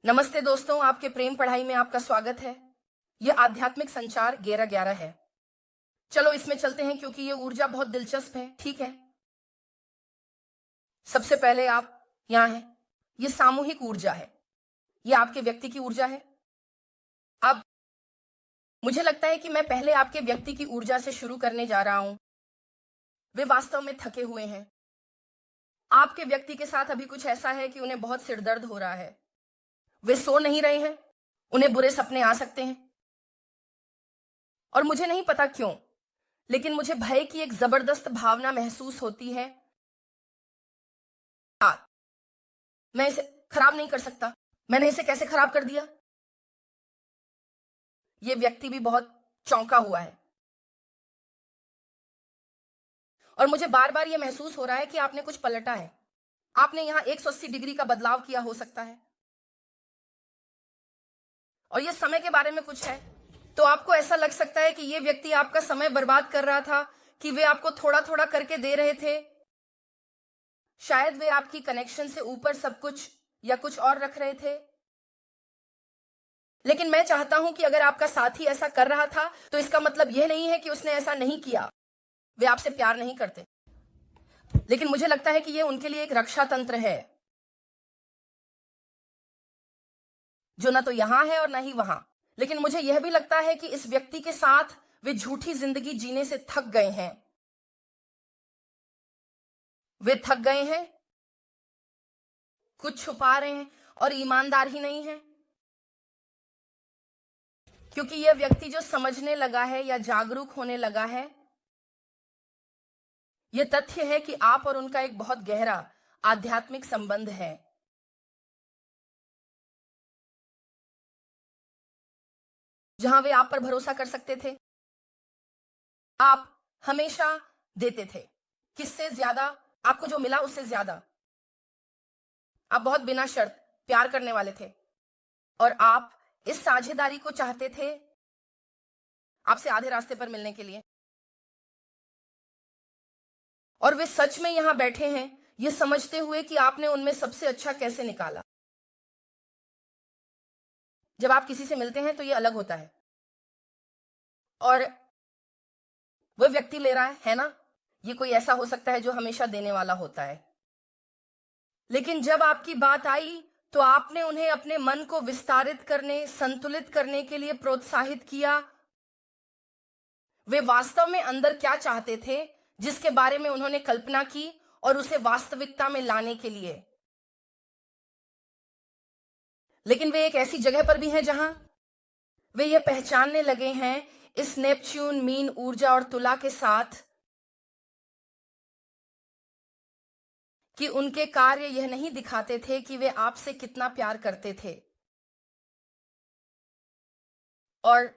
नमस्ते दोस्तों, आपके प्रेम पढ़ाई में आपका स्वागत है। यह आध्यात्मिक संचार 11-11 है। चलो इसमें चलते हैं क्योंकि ये ऊर्जा बहुत दिलचस्प है। ठीक है, सबसे पहले आप यहाँ हैं। ये सामूहिक ऊर्जा है, ये आपके व्यक्ति की ऊर्जा है। अब मुझे लगता है कि मैं पहले आपके व्यक्ति की ऊर्जा से शुरू करने जा रहा हूं। वे वास्तव में थके हुए हैं। आपके व्यक्ति के साथ अभी कुछ ऐसा है कि उन्हें बहुत सिरदर्द हो रहा है। वे सो नहीं रहे हैं, उन्हें बुरे सपने आ सकते हैं और मुझे नहीं पता क्यों, लेकिन मुझे भय की एक जबरदस्त भावना महसूस होती है। मैं इसे खराब नहीं कर सकता। मैंने इसे कैसे खराब कर दिया? यह व्यक्ति भी बहुत चौंका हुआ है और मुझे बार बार यह महसूस हो रहा है कि आपने कुछ पलटा है। आपने यहां 180 डिग्री का बदलाव किया हो सकता है और यह समय के बारे में कुछ है। तो आपको ऐसा लग सकता है कि यह व्यक्ति आपका समय बर्बाद कर रहा था, कि वे आपको थोड़ा थोड़ा करके दे रहे थे। शायद वे आपकी कनेक्शन से ऊपर सब कुछ या कुछ और रख रहे थे। लेकिन मैं चाहता हूं कि अगर आपका साथी ऐसा कर रहा था तो इसका मतलब यह नहीं है कि उसने ऐसा नहीं किया। वे आपसे प्यार नहीं करते, लेकिन मुझे लगता है कि यह उनके लिए एक रक्षा तंत्र है, जो ना तो यहां है और ना ही वहां। लेकिन मुझे यह भी लगता है कि इस व्यक्ति के साथ वे झूठी जिंदगी जीने से थक गए हैं। वे थक गए हैं, कुछ छुपा रहे हैं और ईमानदार ही नहीं है। क्योंकि यह व्यक्ति जो समझने लगा है या जागरूक होने लगा है, यह तथ्य है कि आप और उनका एक बहुत गहरा आध्यात्मिक संबंध है, जहां वे आप पर भरोसा कर सकते थे। आप हमेशा देते थे, किससे ज्यादा, आपको जो मिला उससे ज्यादा। आप बहुत बिना शर्त प्यार करने वाले थे और आप इस साझेदारी को चाहते थे आपसे आधे रास्ते पर मिलने के लिए। और वे सच में यहां बैठे हैं ये समझते हुए कि आपने उनमें सबसे अच्छा कैसे निकाला। जब आप किसी से मिलते हैं तो ये अलग होता है और वह व्यक्ति ले रहा है ना। ये कोई ऐसा हो सकता है जो हमेशा देने वाला होता है, लेकिन जब आपकी बात आई तो आपने उन्हें अपने मन को विस्तारित करने, संतुलित करने के लिए प्रोत्साहित किया। वे वास्तव में अंदर क्या चाहते थे, जिसके बारे में उन्होंने कल्पना की, और उसे वास्तविकता में लाने के लिए। लेकिन वे एक ऐसी जगह पर भी हैं जहां वे यह पहचानने लगे हैं, इस नेपच्यून, मीन ऊर्जा और तुला के साथ, कि उनके कार्य यह नहीं दिखाते थे कि वे आपसे कितना प्यार करते थे। और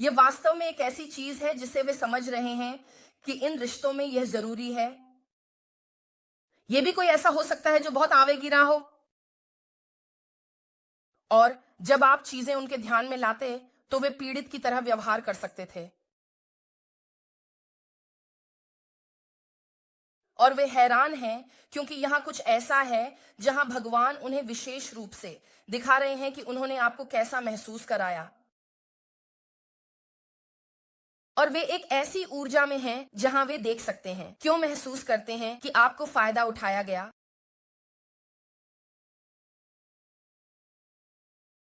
यह वास्तव में एक ऐसी चीज है जिसे वे समझ रहे हैं कि इन रिश्तों में यह जरूरी है। यह भी कोई ऐसा हो सकता है जो बहुत आवेगी ना हो, और जब आप चीजें उनके ध्यान में लाते तो वे पीड़ित की तरह व्यवहार कर सकते थे। और वे हैरान हैं क्योंकि यहां कुछ ऐसा है जहां भगवान उन्हें विशेष रूप से दिखा रहे हैं कि उन्होंने आपको कैसा महसूस कराया। और वे एक ऐसी ऊर्जा में हैं जहां वे देख सकते हैं, क्यों महसूस करते हैं कि आपको फायदा उठाया गया।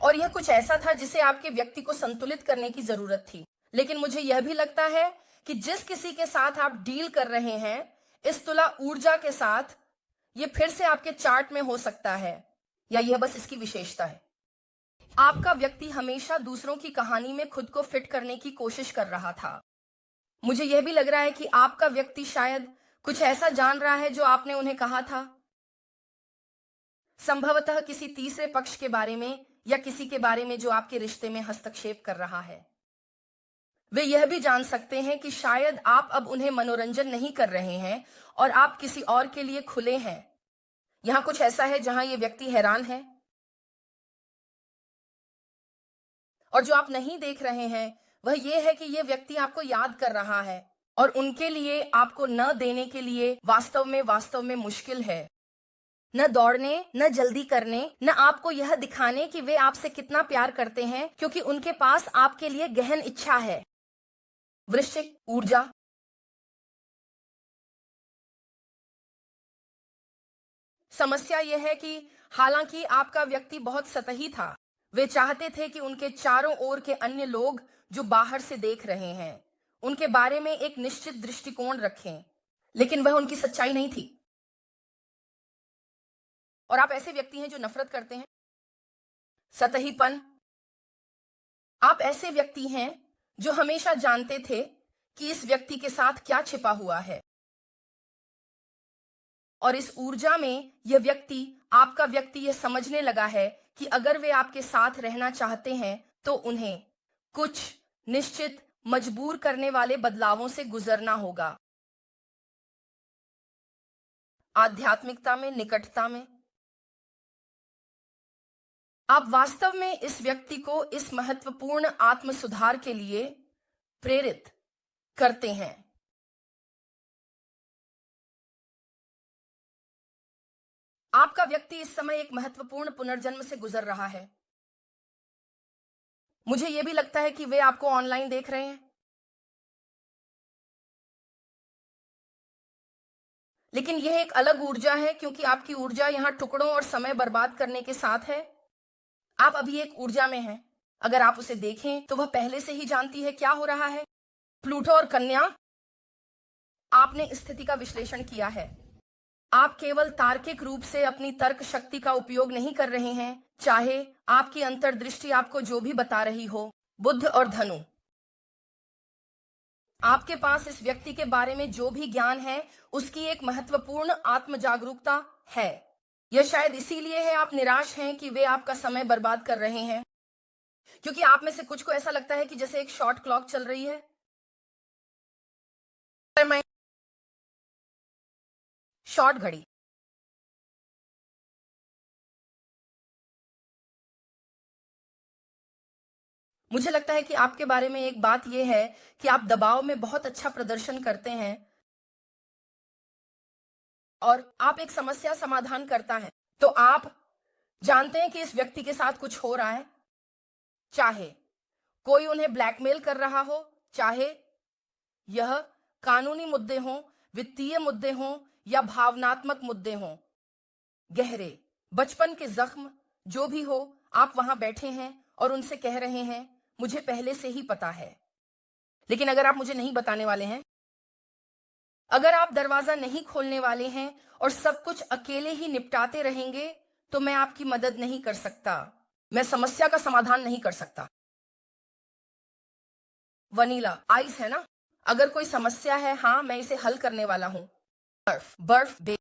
और यह कुछ ऐसा था जिसे आपके व्यक्ति को संतुलित करने की जरूरत थी। लेकिन मुझे यह भी लगता है कि जिस किसी के साथ आप डील कर रहे हैं इस तुला ऊर्जा के साथ, यह फिर से आपके चार्ट में हो सकता है, या यह बस इसकी विशेषता है। आपका व्यक्ति हमेशा दूसरों की कहानी में खुद को फिट करने की कोशिश कर रहा था। मुझे यह भी लग रहा है कि आपका व्यक्ति शायद कुछ ऐसा जान रहा है जो आपने उन्हें कहा था, संभवतः किसी तीसरे पक्ष के बारे में या किसी के बारे में जो आपके रिश्ते में हस्तक्षेप कर रहा है। वे यह भी जान सकते हैं कि शायद आप अब उन्हें मनोरंजन नहीं कर रहे हैं और आप किसी और के लिए खुले हैं। यहां कुछ ऐसा है जहां यह व्यक्ति हैरान है, और जो आप नहीं देख रहे हैं वह यह है कि यह व्यक्ति आपको याद कर रहा है और उनके लिए आपको न देने के लिए वास्तव में मुश्किल है। न दौड़ने, न जल्दी करने, न आपको यह दिखाने कि वे आपसे कितना प्यार करते हैं, क्योंकि उनके पास आपके लिए गहन इच्छा है। वृश्चिक ऊर्जा। समस्या यह है कि हालांकि आपका व्यक्ति बहुत सतही था, वे चाहते थे कि उनके चारों ओर के अन्य लोग जो बाहर से देख रहे हैं उनके बारे में एक निश्चित दृष्टिकोण रखें, लेकिन वह उनकी सच्चाई नहीं थी। और आप ऐसे व्यक्ति हैं जो नफरत करते हैं, सतहीपन। आप ऐसे व्यक्ति हैं जो हमेशा जानते थे कि इस व्यक्ति के साथ क्या छिपा हुआ है, और इस ऊर्जा में यह व्यक्ति, आपका व्यक्ति, यह समझने लगा है कि अगर वे आपके साथ रहना चाहते हैं तो उन्हें कुछ निश्चित मजबूर करने वाले बदलावों से गुजरना होगा। आध्यात्मिकता में, निकटता में, आप वास्तव में इस व्यक्ति को इस महत्वपूर्ण आत्म सुधार के लिए प्रेरित करते हैं। आपका व्यक्ति इस समय एक महत्वपूर्ण पुनर्जन्म से गुजर रहा है। मुझे यह भी लगता है कि वे आपको ऑनलाइन देख रहे हैं, लेकिन यह एक अलग ऊर्जा है, क्योंकि आपकी ऊर्जा यहां टुकड़ों और समय बर्बाद करने के साथ है। आप अभी एक ऊर्जा में हैं। अगर आप उसे देखें तो वह पहले से ही जानती है क्या हो रहा है। प्लूटो और कन्या, आपने स्थिति का विश्लेषण किया है। आप केवल तार्किक रूप से अपनी तर्क शक्ति का उपयोग नहीं कर रहे हैं, चाहे आपकी अंतर्दृष्टि आपको जो भी बता रही हो। बुद्ध और धनु, आपके पास इस व्यक्ति के बारे में जो भी ज्ञान है उसकी एक महत्वपूर्ण आत्म जागरूकता है। यह शायद इसीलिए है आप निराश हैं कि वे आपका समय बर्बाद कर रहे हैं, क्योंकि आप में से कुछ को ऐसा लगता है कि जैसे एक शॉर्ट क्लॉक चल रही है। शॉर्ट घड़ी। मुझे लगता है कि आपके बारे में एक बात यह है कि आप दबाव में बहुत अच्छा प्रदर्शन करते हैं और आप एक समस्या समाधान करता है। तो आप जानते हैं कि इस व्यक्ति के साथ कुछ हो रहा है, चाहे कोई उन्हें ब्लैकमेल कर रहा हो, चाहे यह कानूनी मुद्दे हों, वित्तीय मुद्दे हों या भावनात्मक मुद्दे हों, गहरे बचपन के जख्म, जो भी हो, आप वहां बैठे हैं और उनसे कह रहे हैं मुझे पहले से ही पता है। लेकिन अगर आप मुझे नहीं बताने वाले हैं, अगर आप दरवाजा नहीं खोलने वाले हैं और सब कुछ अकेले ही निपटाते रहेंगे, तो मैं आपकी मदद नहीं कर सकता, मैं समस्या का समाधान नहीं कर सकता। वनीला आइस है ना, अगर कोई समस्या है, हाँ मैं इसे हल करने वाला हूं। बर्फ दे।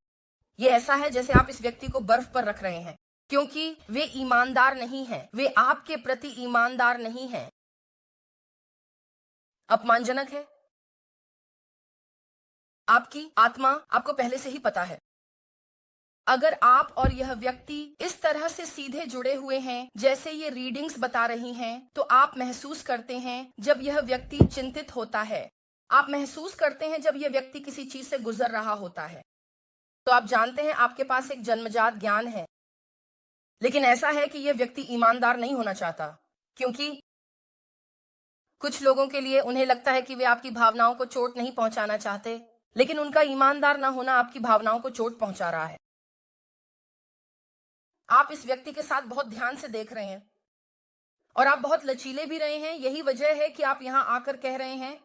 ये ऐसा है जैसे आप इस व्यक्ति को बर्फ पर रख रहे हैं, क्योंकि वे ईमानदार नहीं हैं, वे आपके प्रति ईमानदार नहीं हैं। अपमानजनक है। आपकी आत्मा आपको पहले से ही पता है। अगर आप और यह व्यक्ति इस तरह से सीधे जुड़े हुए हैं जैसे ये रीडिंग्स बता रही हैं, तो आप महसूस करते हैं जब यह व्यक्ति चिंतित होता है, आप महसूस करते हैं जब यह व्यक्ति किसी चीज से गुजर रहा होता है, तो आप जानते हैं आपके पास एक जन्मजात ज्ञान है। लेकिन ऐसा है कि यह व्यक्ति ईमानदार नहीं होना चाहता, क्योंकि कुछ लोगों के लिए उन्हें लगता है कि वे आपकी भावनाओं को चोट नहीं पहुंचाना चाहते, लेकिन उनका ईमानदार ना होना आपकी भावनाओं को चोट पहुंचा रहा है। आप इस व्यक्ति के साथ बहुत ध्यान से देख रहे हैं और आप बहुत लचीले भी रहे हैं। यही वजह है कि आप यहां आकर कह रहे हैं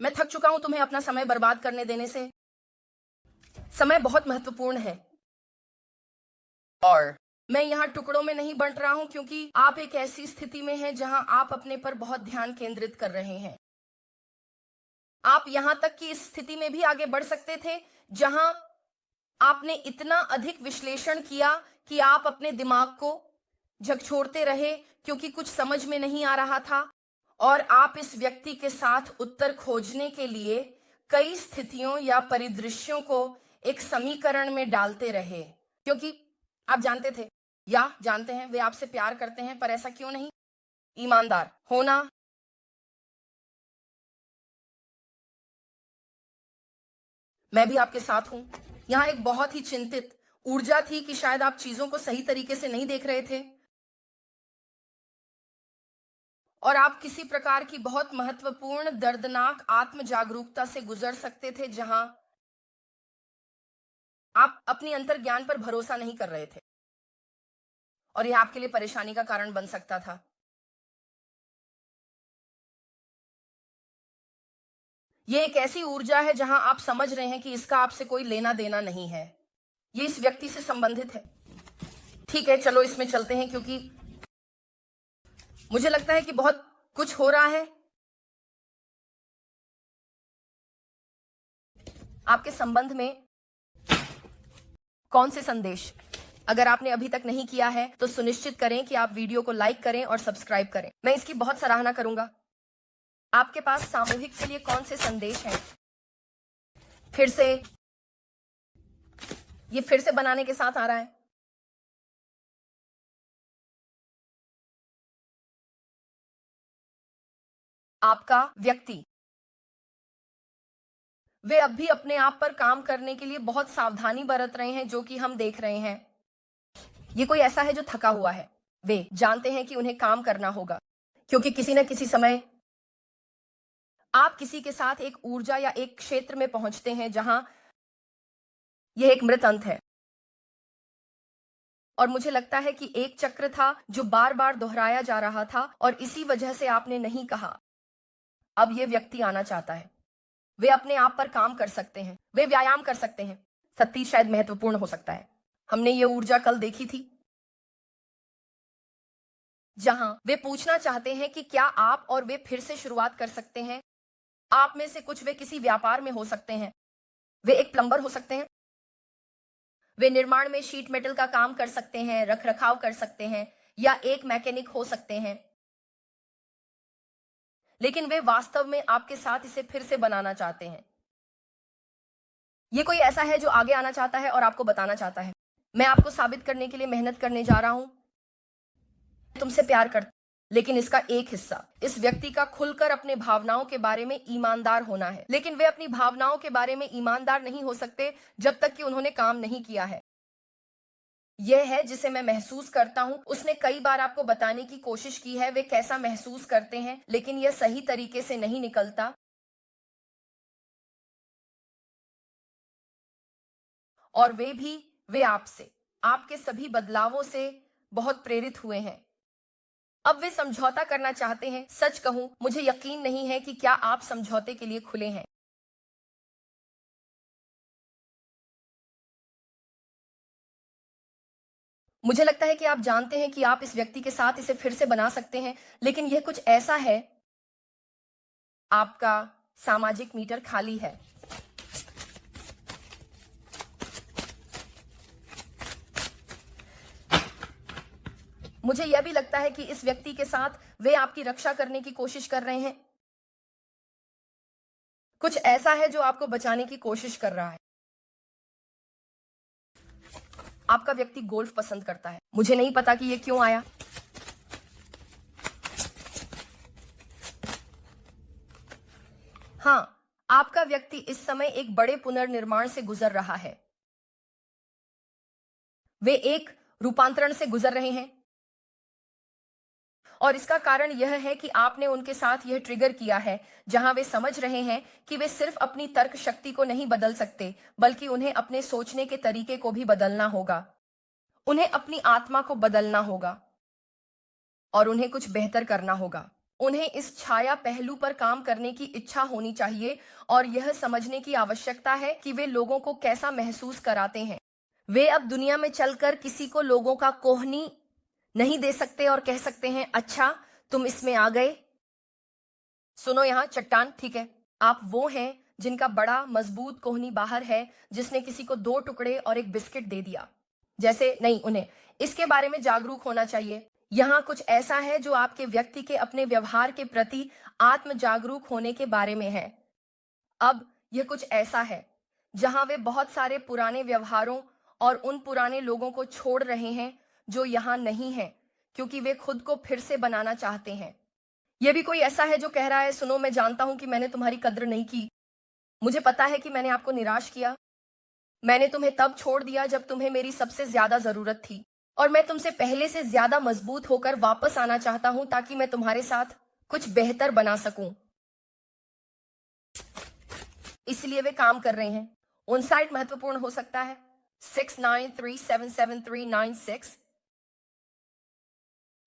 मैं थक चुका हूं तुम्हें अपना समय बर्बाद करने देने से। समय बहुत महत्वपूर्ण है और मैं यहाँ टुकड़ों में नहीं बंट रहा हूं, क्योंकि आप एक ऐसी स्थिति में हैं जहां आप अपने पर बहुत ध्यान केंद्रित कर रहे हैं। आप यहां तक कि इस स्थिति में भी आगे बढ़ सकते थे जहां आपने इतना अधिक विश्लेषण किया कि आप अपने दिमाग को झकझोरते रहे क्योंकि कुछ समझ में नहीं आ रहा था, और आप इस व्यक्ति के साथ उत्तर खोजने के लिए कई स्थितियों या परिदृश्यों को एक समीकरण में डालते रहे, क्योंकि आप जानते थे या जानते हैं वे आपसे प्यार करते हैं, पर ऐसा क्यों नहीं। ईमानदार होना। मैं भी आपके साथ हूं। यहाँ एक बहुत ही चिंतित ऊर्जा थी कि शायद आप चीजों को सही तरीके से नहीं देख रहे थे और आप किसी प्रकार की बहुत महत्वपूर्ण दर्दनाक आत्म जागरूकता से गुजर सकते थे जहां आप अपनी अंतर्ज्ञान पर भरोसा नहीं कर रहे थे और यह आपके लिए परेशानी का कारण बन सकता था। यह एक ऐसी ऊर्जा है जहां आप समझ रहे हैं कि इसका आपसे कोई लेना देना नहीं है, ये इस व्यक्ति से संबंधित है। ठीक है, चलो इसमें चलते हैं क्योंकि मुझे लगता है कि बहुत कुछ हो रहा है। आपके संबंध में कौन से संदेश? अगर आपने अभी तक नहीं किया है तो सुनिश्चित करें कि आप वीडियो को लाइक करें और सब्सक्राइब करें, मैं इसकी बहुत सराहना करूंगा। आपके पास सामूहिक के लिए कौन से संदेश हैं? फिर से ये फिर से बनाने के साथ आ रहा है। आपका व्यक्ति, वे अब भी अपने आप पर काम करने के लिए बहुत सावधानी बरत रहे हैं, जो कि हम देख रहे हैं। ये कोई ऐसा है जो थका हुआ है। वे जानते हैं कि उन्हें काम करना होगा क्योंकि किसी न किसी समय आप किसी के साथ एक ऊर्जा या एक क्षेत्र में पहुंचते हैं जहां यह एक मृत अंत है। और मुझे लगता है कि एक चक्र था जो बार बार दोहराया जा रहा था और इसी वजह से आपने नहीं कहा। अब यह व्यक्ति आना चाहता है। वे अपने आप पर काम कर सकते हैं, वे व्यायाम कर सकते हैं। सत्य शायद महत्वपूर्ण हो सकता है। हमने ये ऊर्जा कल देखी थी जहां वे पूछना चाहते हैं कि क्या आप और वे फिर से शुरुआत कर सकते हैं। आप में से कुछ वे किसी व्यापार में हो सकते हैं, वे एक प्लम्बर हो सकते हैं, वे निर्माण में शीट मेटल का काम कर सकते हैं, रखरखाव कर सकते हैं, या एक मैकेनिक हो सकते हैं। लेकिन वे वास्तव में आपके साथ इसे फिर से बनाना चाहते हैं। ये कोई ऐसा है जो आगे आना चाहता है और आपको बताना चाहता है, मैं आपको साबित करने के लिए मेहनत करने जा रहा हूं, तुमसे प्यार करता। लेकिन इसका एक हिस्सा इस व्यक्ति का खुलकर अपने भावनाओं के बारे में ईमानदार होना है। लेकिन वे अपनी भावनाओं के बारे में ईमानदार नहीं हो सकते जब तक कि उन्होंने काम नहीं किया है। यह है जिसे मैं महसूस करता हूं। उसने कई बार आपको बताने की कोशिश की है वे कैसा महसूस करते हैं, लेकिन यह सही तरीके से नहीं निकलता। और वे आपसे, आपके सभी बदलावों से बहुत प्रेरित हुए हैं। अब वे समझौता करना चाहते हैं। सच कहूं, मुझे यकीन नहीं है कि क्या आप समझौते के लिए खुले हैं। मुझे लगता है कि आप जानते हैं कि आप इस व्यक्ति के साथ इसे फिर से बना सकते हैं, लेकिन यह कुछ ऐसा है, आपका सामाजिक मीटर खाली है। मुझे यह भी लगता है कि इस व्यक्ति के साथ वे आपकी रक्षा करने की कोशिश कर रहे हैं। कुछ ऐसा है जो आपको बचाने की कोशिश कर रहा है। आपका व्यक्ति गोल्फ पसंद करता है। मुझे नहीं पता कि यह क्यों आया। हाँ, आपका व्यक्ति इस समय एक बड़े पुनर्निर्माण से गुजर रहा है। वे एक रूपांतरण से गुजर रहे हैं और इसका कारण यह है कि आपने उनके साथ यह ट्रिगर किया है जहां वे समझ रहे हैं कि वे सिर्फ अपनी तर्क शक्ति को नहीं बदल सकते, बल्कि उन्हें अपने सोचने के तरीके को भी बदलना होगा। उन्हें अपनी आत्मा को बदलना होगा और उन्हें कुछ बेहतर करना होगा। उन्हें इस छाया पहलू पर काम करने की इच्छा होनी चाहिए और यह समझने की आवश्यकता है कि वे लोगों को कैसा महसूस कराते हैं। वे अब दुनिया में चलकर किसी को लोगों का कोहनी नहीं दे सकते और कह सकते हैं, अच्छा तुम इसमें आ गए। सुनो यहां चट्टान, ठीक है, आप वो हैं जिनका बड़ा मजबूत कोहनी बाहर है, जिसने किसी को 2 टुकड़े और एक बिस्किट दे दिया। जैसे नहीं, उन्हें इसके बारे में जागरूक होना चाहिए। यहां कुछ ऐसा है जो आपके व्यक्ति के अपने व्यवहार के प्रति आत्म जागरूक होने के बारे में है। अब यह कुछ ऐसा है जहां वे बहुत सारे पुराने व्यवहारों और उन पुराने लोगों को छोड़ रहे हैं जो यहां नहीं हैं, क्योंकि वे खुद को फिर से बनाना चाहते हैं। यह भी कोई ऐसा है जो कह रहा है, सुनो मैं जानता हूं कि मैंने तुम्हारी कद्र नहीं की, मुझे पता है कि मैंने आपको निराश किया, मैंने तुम्हें तब छोड़ दिया जब तुम्हें मेरी सबसे ज्यादा जरूरत थी, और मैं तुमसे पहले से ज्यादा मजबूत होकर वापस आना चाहता हूं ताकि मैं तुम्हारे साथ कुछ बेहतर बना सकूं। इसलिए वे काम कर रहे हैं। ऑन साइट महत्वपूर्ण हो सकता है। 69377396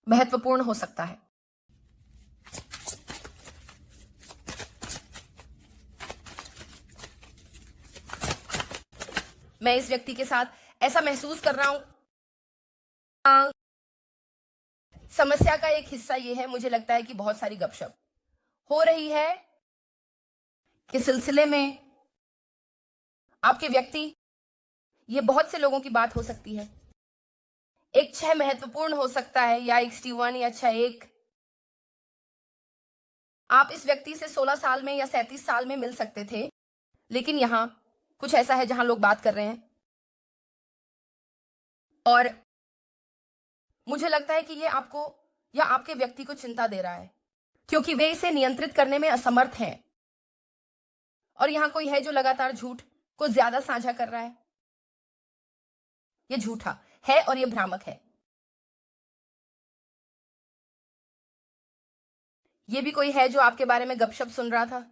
महत्वपूर्ण हो सकता है। मैं इस व्यक्ति के साथ ऐसा महसूस कर रहा हूं। समस्या का एक हिस्सा यह है, मुझे लगता है कि बहुत सारी गपशप हो रही है कि सिलसिले में आपके व्यक्ति, ये बहुत से लोगों की बात हो सकती है। एक 6 महत्वपूर्ण हो सकता है, या एक T1 या 6-1। आप इस व्यक्ति से 16 साल में या 37 साल में मिल सकते थे, लेकिन यहां कुछ ऐसा है जहां लोग बात कर रहे हैं, और मुझे लगता है कि ये आपको या आपके व्यक्ति को चिंता दे रहा है, क्योंकि वे इसे नियंत्रित करने में असमर्थ हैं। और यहां कोई है जो लगातार झूठ को ज्यादा साझा कर रहा है। ये झूठा है और ये भ्रामक है। ये भी कोई है जो आपके बारे में गपशप सुन रहा था।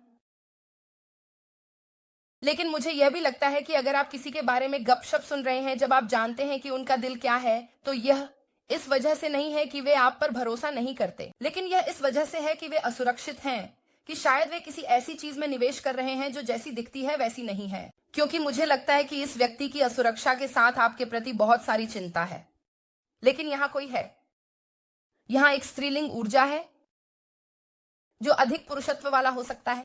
लेकिन मुझे यह भी लगता है कि अगर आप किसी के बारे में गपशप सुन रहे हैं जब आप जानते हैं कि उनका दिल क्या है, तो यह इस वजह से नहीं है कि वे आप पर भरोसा नहीं करते, लेकिन यह इस वजह से है कि वे असुरक्षित हैं, कि शायद वे किसी ऐसी चीज में निवेश कर रहे हैं जो जैसी दिखती है वैसी नहीं है। क्योंकि मुझे लगता है कि इस व्यक्ति की असुरक्षा के साथ आपके प्रति बहुत सारी चिंता है। लेकिन यहां कोई है, यहां एक स्त्रीलिंग ऊर्जा है जो अधिक पुरुषत्व वाला हो सकता है।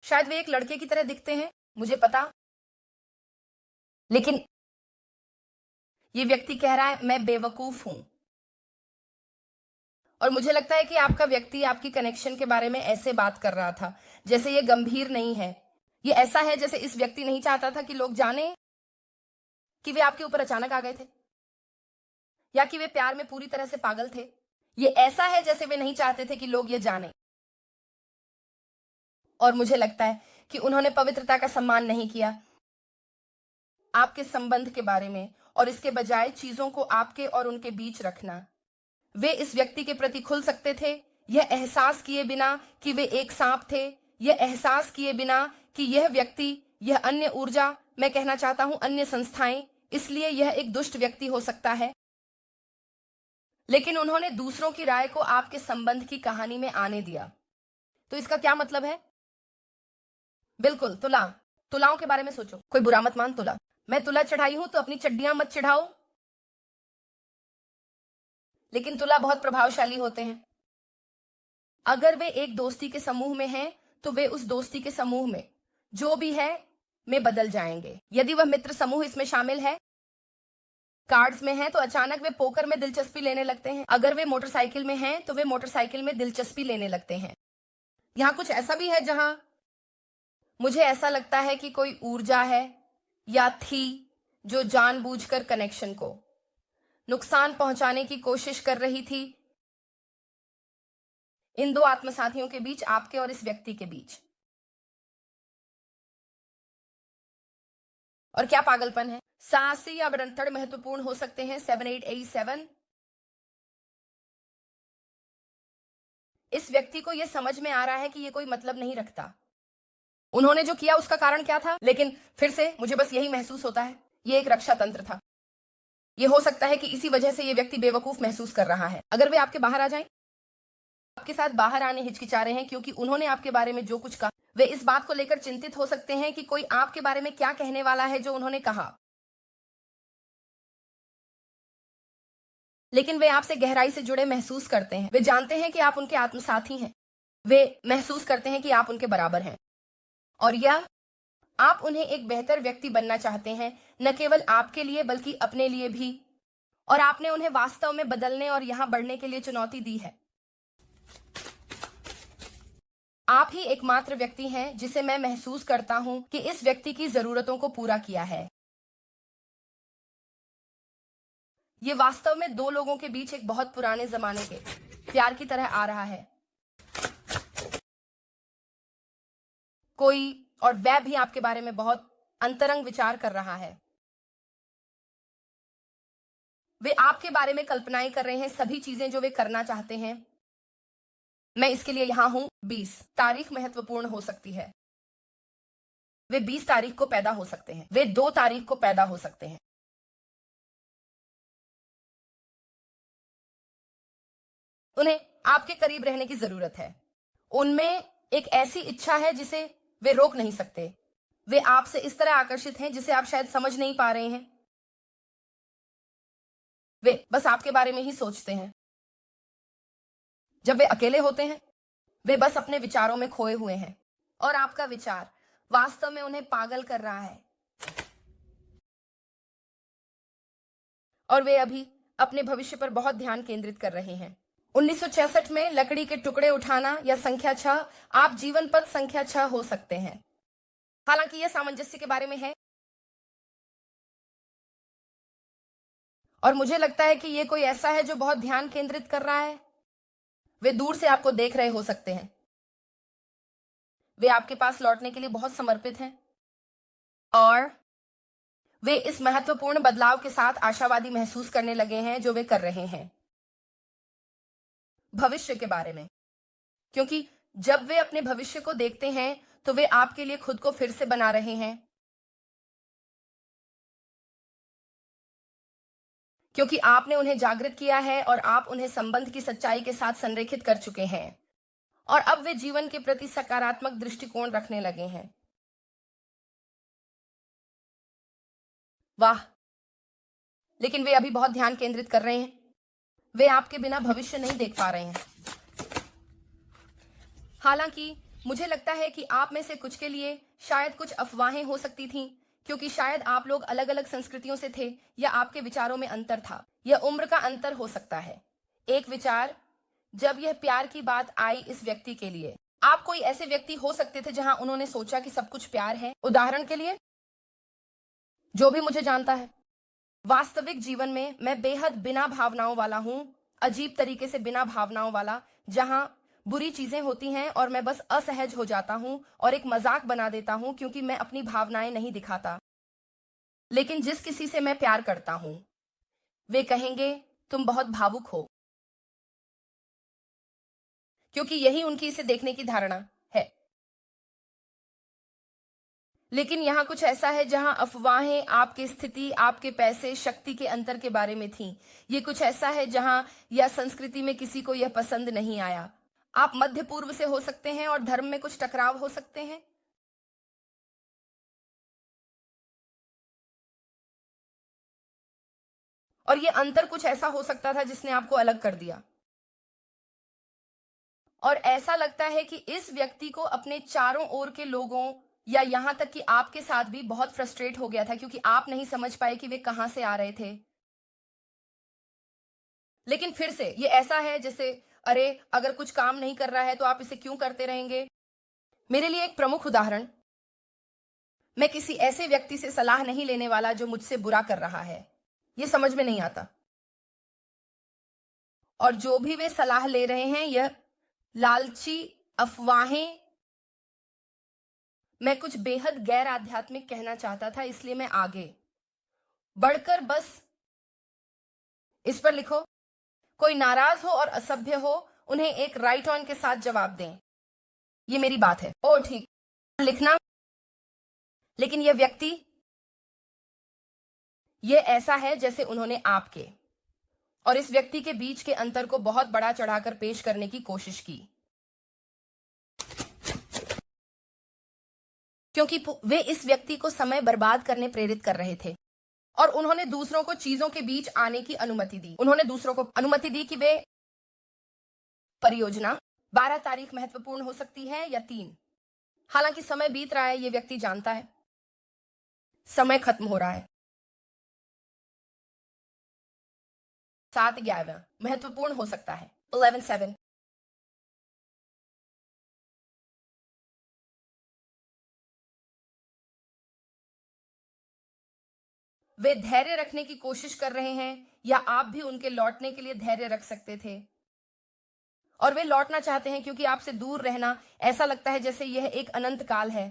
शायद वे एक लड़के की तरह दिखते हैं, मुझे पता, लेकिन ये व्यक्ति कह रहा है मैं बेवकूफ हूं। और मुझे लगता है कि आपका व्यक्ति आपकी कनेक्शन के बारे में ऐसे बात कर रहा था जैसे ये गंभीर नहीं है। ये ऐसा है जैसे इस व्यक्ति नहीं चाहता था कि लोग जाने कि वे आपके ऊपर अचानक आ गए थे, या कि वे प्यार में पूरी तरह से पागल थे। ये ऐसा है जैसे वे नहीं चाहते थे कि लोग ये जाने। और मुझे लगता है कि उन्होंने पवित्रता का सम्मान नहीं किया आपके संबंध के बारे में, और इसके बजाय चीजों को आपके और उनके बीच रखना। वे इस व्यक्ति के प्रति खुल सकते थे, यह एहसास किए बिना कि वे एक सांप थे, यह एहसास किए बिना कि यह व्यक्ति, यह अन्य ऊर्जा, मैं कहना चाहता हूं अन्य संस्थाएं, इसलिए यह एक दुष्ट व्यक्ति हो सकता है। लेकिन उन्होंने दूसरों की राय को आपके संबंध की कहानी में आने दिया। तो इसका क्या मतलब है? बिल्कुल, तुलाओं के बारे में सोचो। कोई बुरा मत मान तुला। मैं तुला चढ़ाई हूं तो अपनी चड्डियां मत चढ़ाओ। लेकिन तुला बहुत प्रभावशाली होते हैं। अगर वे एक दोस्ती के समूह में हैं, तो वे उस दोस्ती के समूह में जो भी है में बदल जाएंगे। यदि वह मित्र समूह इसमें शामिल है, कार्ड्स में है, तो अचानक वे पोकर में दिलचस्पी लेने लगते हैं। अगर वे मोटरसाइकिल में हैं, तो वे मोटरसाइकिल में दिलचस्पी लेने लगते हैं। यहां कुछ ऐसा भी है जहां मुझे ऐसा लगता है कि कोई ऊर्जा है या थी जो जानबूझकर कनेक्शन को नुकसान पहुंचाने की कोशिश कर रही थी इन दो आत्मसाथियों के बीच, आपके और इस व्यक्ति के बीच। और क्या पागलपन है। साहसी या बड़ंतड़ महत्वपूर्ण हो सकते हैं। 7887। इस व्यक्ति को यह समझ में आ रहा है कि यह कोई मतलब नहीं रखता उन्होंने जो किया उसका कारण क्या था, लेकिन फिर से मुझे बस यही महसूस होता है, यह एक रक्षा तंत्र था। यह हो सकता है कि इसी वजह से यह व्यक्ति बेवकूफ महसूस कर रहा है। अगर वे आपके बाहर आ जाएं, आपके साथ बाहर आने हिचकिचा रहे हैं क्योंकि उन्होंने आपके बारे में जो कुछ कहा, वे इस बात को लेकर चिंतित हो सकते हैं कि कोई आपके बारे में क्या कहने वाला है जो उन्होंने कहा। लेकिन वे आपसे गहराई से जुड़े महसूस करते हैं। वे जानते हैं कि आप उनके आत्मसाथी हैं। वे महसूस करते हैं कि आप उनके बराबर हैं, और यह आप उन्हें एक बेहतर व्यक्ति बनना चाहते हैं, न केवल आपके लिए बल्कि अपने लिए भी। और आपने उन्हें वास्तव में बदलने और यहां बढ़ने के लिए चुनौती दी है। आप ही एकमात्र व्यक्ति हैं जिसे मैं महसूस करता हूं कि इस व्यक्ति की जरूरतों को पूरा किया है। यह वास्तव में दो लोगों के बीच एक बहुत पुराने जमाने के प्यार की तरह आ रहा है। कोई और वह भी आपके बारे में बहुत अंतरंग विचार कर रहा है। वे आपके बारे में कल्पनाएं कर रहे हैं, सभी चीजें जो वे करना चाहते हैं। मैं इसके लिए यहां हूं। 20 तारीख महत्वपूर्ण हो सकती है। वे 20 तारीख को पैदा हो सकते हैं, वे 2 तारीख को पैदा हो सकते हैं। उन्हें आपके करीब रहने की जरूरत है। उनमें एक ऐसी इच्छा है जिसे वे रोक नहीं सकते। वे आपसे इस तरह आकर्षित हैं जिसे आप शायद समझ नहीं पा रहे हैं। वे बस आपके बारे में ही सोचते हैं। जब वे अकेले होते हैं, वे बस अपने विचारों में खोए हुए हैं और आपका विचार वास्तव में उन्हें पागल कर रहा है। और वे अभी अपने भविष्य पर बहुत ध्यान केंद्रित कर रहे हैं। 1966 में लकड़ी के टुकड़े उठाना या संख्या 6, आप जीवन पथ संख्या 6 हो सकते हैं। हालांकि यह सामंजस्य के बारे में है और मुझे लगता है कि यह कोई ऐसा है जो बहुत ध्यान केंद्रित कर रहा है। वे दूर से आपको देख रहे हो सकते हैं। वे आपके पास लौटने के लिए बहुत समर्पित हैं और वे इस महत्वपूर्ण बदलाव के साथ आशावादी महसूस करने लगे हैं जो वे कर रहे हैं भविष्य के बारे में, क्योंकि जब वे अपने भविष्य को देखते हैं तो वे आपके लिए खुद को फिर से बना रहे हैं, क्योंकि आपने उन्हें जागृत किया है और आप उन्हें संबंध की सच्चाई के साथ संरेखित कर चुके हैं और अब वे जीवन के प्रति सकारात्मक दृष्टिकोण रखने लगे हैं। वाह, लेकिन वे अभी बहुत ध्यान केंद्रित कर रहे हैं। वे आपके बिना भविष्य नहीं देख पा रहे हैं। हालांकि मुझे लगता है कि आप में से कुछ के लिए शायद कुछ अफवाहें हो सकती थीं, क्योंकि शायद आप लोग अलग अलग संस्कृतियों से थे या आपके विचारों में अंतर था। यह उम्र का अंतर हो सकता है। एक विचार, जब यह प्यार की बात आई इस व्यक्ति के लिए, आप कोई ऐसे व्यक्ति हो सकते थे जहां उन्होंने सोचा कि सब कुछ प्यार है। उदाहरण के लिए, जो भी मुझे जानता है, वास्तविक जीवन में मैं बेहद बिना भावनाओं वाला हूं, अजीब तरीके से बिना भावनाओं वाला, जहां बुरी चीजें होती हैं और मैं बस असहज हो जाता हूं और एक मजाक बना देता हूं क्योंकि मैं अपनी भावनाएं नहीं दिखाता। लेकिन जिस किसी से मैं प्यार करता हूं, वे कहेंगे तुम बहुत भावुक हो, क्योंकि यही उनकी इसे देखने की धारणा है। लेकिन यहां कुछ ऐसा है जहां अफवाहें आपकी स्थिति, आपके पैसे, शक्ति के अंतर के बारे में थीं। ये कुछ ऐसा है जहां या संस्कृति में किसी को यह पसंद नहीं आया। आप मध्य पूर्व से हो सकते हैं और धर्म में कुछ टकराव हो सकते हैं। और ये अंतर कुछ ऐसा हो सकता था जिसने आपको अलग कर दिया। और ऐसा लगता है कि इस व्यक्ति को अपने चारों ओर के लोगों या यहां तक कि आपके साथ भी बहुत फ्रस्ट्रेट हो गया था, क्योंकि आप नहीं समझ पाए कि वे कहां से आ रहे थे। लेकिन फिर से ये ऐसा है जैसे, अरे अगर कुछ काम नहीं कर रहा है तो आप इसे क्यों करते रहेंगे। मेरे लिए एक प्रमुख उदाहरण, मैं किसी ऐसे व्यक्ति से सलाह नहीं लेने वाला जो मुझसे बुरा कर रहा है। ये समझ में नहीं आता। और जो भी वे सलाह ले रहे हैं, यह लालची अफवाहें। मैं कुछ बेहद गैर आध्यात्मिक कहना चाहता था, इसलिए मैं आगे बढ़कर बस इस पर लिखो। कोई नाराज हो और असभ्य हो, उन्हें एक राइट ऑन के साथ जवाब दें, ये मेरी बात है। ओ ठीक, लिखना। लेकिन यह व्यक्ति, यह ऐसा है जैसे उन्होंने आपके और इस व्यक्ति के बीच के अंतर को बहुत बड़ा चढ़ाकर पेश करने की कोशिश की, क्योंकि वे इस व्यक्ति को समय बर्बाद करने प्रेरित कर रहे थे और उन्होंने दूसरों को चीजों के बीच आने की अनुमति दी। उन्होंने दूसरों को अनुमति दी कि वे परियोजना 12 तारीख महत्वपूर्ण हो सकती है या 3। हालांकि समय बीत रहा है, ये व्यक्ति जानता है समय खत्म हो रहा है। 7/11 महत्वपूर्ण हो सकता है। 11/7 वे धैर्य रखने की कोशिश कर रहे हैं, या आप भी उनके लौटने के लिए धैर्य रख सकते थे। और वे लौटना चाहते हैं क्योंकि आपसे दूर रहना ऐसा लगता है जैसे यह एक अनंत काल है।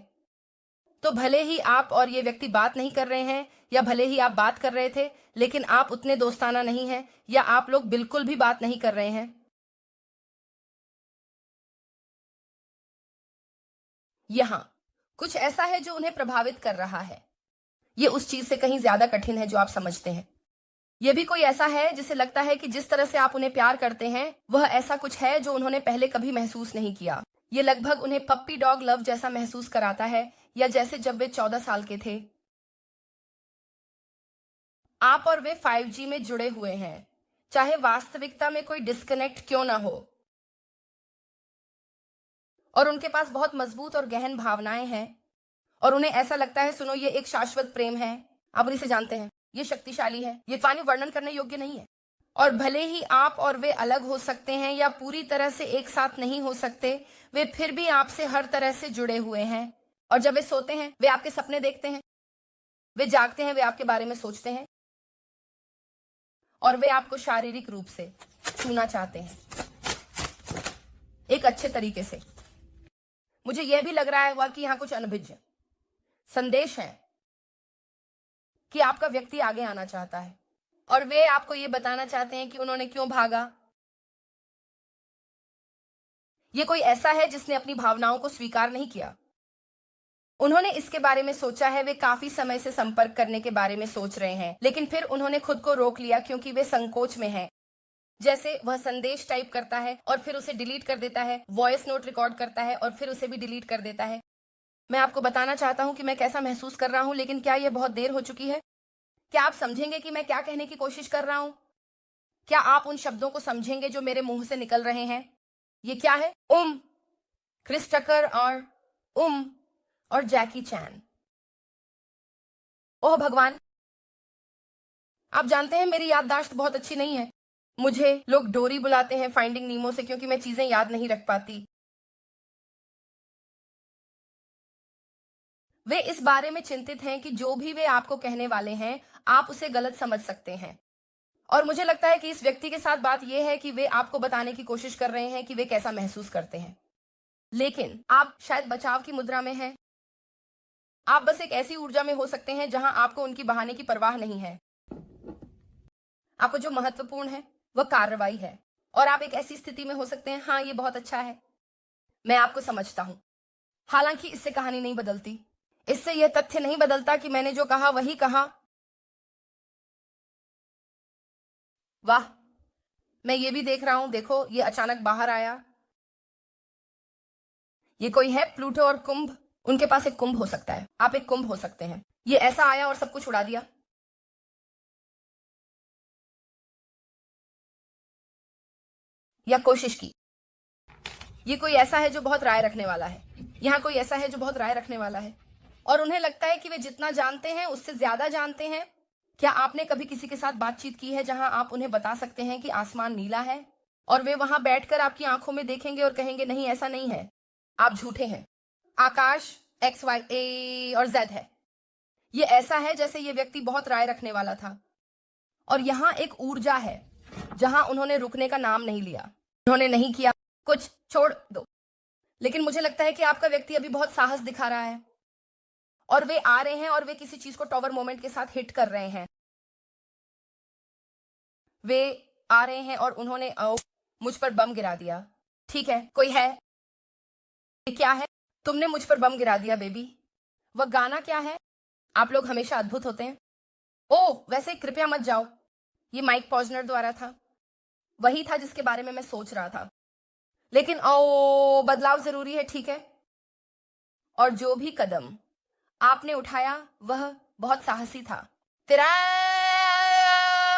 तो भले ही आप और ये व्यक्ति बात नहीं कर रहे हैं, या भले ही आप बात कर रहे थे, लेकिन आप उतने दोस्ताना नहीं हैं, या आप लोग बिल्कुल भी बात नहीं कर रहे हैं। यहां कुछ ऐसा है जो उन्हें प्रभावित कर रहा है। ये उस चीज से कहीं ज्यादा कठिन है जो आप समझते हैं। ये भी कोई ऐसा है जिसे लगता है कि जिस तरह से आप उन्हें प्यार करते हैं वह ऐसा कुछ है जो उन्होंने पहले कभी महसूस नहीं किया। ये लगभग उन्हें पप्पी डॉग लव जैसा महसूस कराता है, या जैसे जब वे 14 साल के थे। आप और वे 5G में जुड़े हुए हैं, चाहे वास्तविकता में कोई डिस्कनेक्ट क्यों ना हो। और उनके पास बहुत मजबूत और गहन भावनाएं हैं, और उन्हें ऐसा लगता है, सुनो, ये एक शाश्वत प्रेम है। आप इसे जानते हैं, ये शक्तिशाली है, ये पानी वर्णन करने योग्य नहीं है। और भले ही आप और वे अलग हो सकते हैं या पूरी तरह से एक साथ नहीं हो सकते, वे फिर भी आपसे हर तरह से जुड़े हुए हैं। और जब वे सोते हैं वे आपके सपने देखते हैं, वे जागते हैं वे आपके बारे में सोचते हैं, और वे आपको शारीरिक रूप से छूना चाहते हैं, एक अच्छे तरीके से। मुझे यह भी लग रहा है कि यहाँ कुछ अनभिज्ञ संदेश है कि आपका व्यक्ति आगे आना चाहता है, और वे आपको यह बताना चाहते हैं कि उन्होंने क्यों भागा। यह कोई ऐसा है जिसने अपनी भावनाओं को स्वीकार नहीं किया। उन्होंने इसके बारे में सोचा है, वे काफी समय से संपर्क करने के बारे में सोच रहे हैं, लेकिन फिर उन्होंने खुद को रोक लिया क्योंकि वे संकोच में हैं। जैसे वह संदेश टाइप करता है और फिर उसे डिलीट कर देता है, वॉइस नोट रिकॉर्ड करता है और फिर उसे भी डिलीट कर देता है। मैं आपको बताना चाहता हूं कि मैं कैसा महसूस कर रहा हूं, लेकिन क्या यह बहुत देर हो चुकी है? क्या आप समझेंगे कि मैं क्या कहने की कोशिश कर रहा हूं? क्या आप उन शब्दों को समझेंगे जो मेरे मुंह से निकल रहे हैं? ये क्या है? क्रिस टकर और जैकी चैन। ओह भगवान, आप जानते हैं मेरी याददाश्त बहुत अच्छी नहीं है। मुझे लोग डोरी बुलाते हैं फाइंडिंग नीमो से, क्योंकि मैं चीजें याद नहीं रख पाती। वे इस बारे में चिंतित हैं कि जो भी वे आपको कहने वाले हैं आप उसे गलत समझ सकते हैं। और मुझे लगता है कि इस व्यक्ति के साथ बात यह है कि वे आपको बताने की कोशिश कर रहे हैं कि वे कैसा महसूस करते हैं, लेकिन आप शायद बचाव की मुद्रा में हैं। आप बस एक ऐसी ऊर्जा में हो सकते हैं जहां आपको उनकी बहाने की परवाह नहीं है। आपको जो महत्वपूर्ण है वह कार्रवाई है, और आप एक ऐसी स्थिति में हो सकते हैं, हाँ ये बहुत अच्छा है, मैं आपको समझता हूं। हालांकि इससे कहानी नहीं बदलती, इससे यह तथ्य नहीं बदलता कि मैंने जो कहा वही कहा। वाह, मैं ये भी देख रहा हूं, देखो ये अचानक बाहर आया। ये कोई है? प्लूटो और कुंभ। उनके पास एक कुंभ हो सकता है, आप एक कुंभ हो सकते हैं। ये ऐसा आया और सब कुछ उड़ा दिया। या कोशिश की। ये कोई ऐसा है जो बहुत राय रखने वाला है। यहाँ कोई ऐसा है जो बहुत राय रखने वाला है, और उन्हें लगता है कि वे जितना जानते हैं उससे ज्यादा जानते हैं। क्या आपने कभी किसी के साथ बातचीत की है जहां आप उन्हें बता सकते हैं कि आसमान नीला है, और वे वहां बैठकर आपकी आंखों में देखेंगे और कहेंगे नहीं ऐसा नहीं है, आप झूठे हैं, आकाश XYZ है। ये ऐसा है जैसे ये व्यक्ति बहुत राय रखने वाला था, और यहाँ एक ऊर्जा है जहां उन्होंने रुकने का नाम नहीं लिया। उन्होंने नहीं किया, कुछ छोड़ दो। लेकिन मुझे लगता है कि आपका व्यक्ति अभी बहुत साहस दिखा रहा है, और वे आ रहे हैं और वे किसी चीज को टॉवर मोमेंट के साथ हिट कर रहे हैं। वे आ रहे हैं और उन्होंने मुझ पर बम गिरा दिया। ठीक है, कोई है? ये क्या है? तुमने मुझ पर बम गिरा दिया बेबी। वह गाना क्या है? आप लोग हमेशा अद्भुत होते हैं। ओह वैसे कृपया मत जाओ। ये माइक पॉजनर द्वारा था, वही था जिसके बारे में मैं सोच रहा था। लेकिन बदलाव जरूरी है, ठीक है? और जो भी कदम आपने उठाया वह बहुत साहसी था। तेरा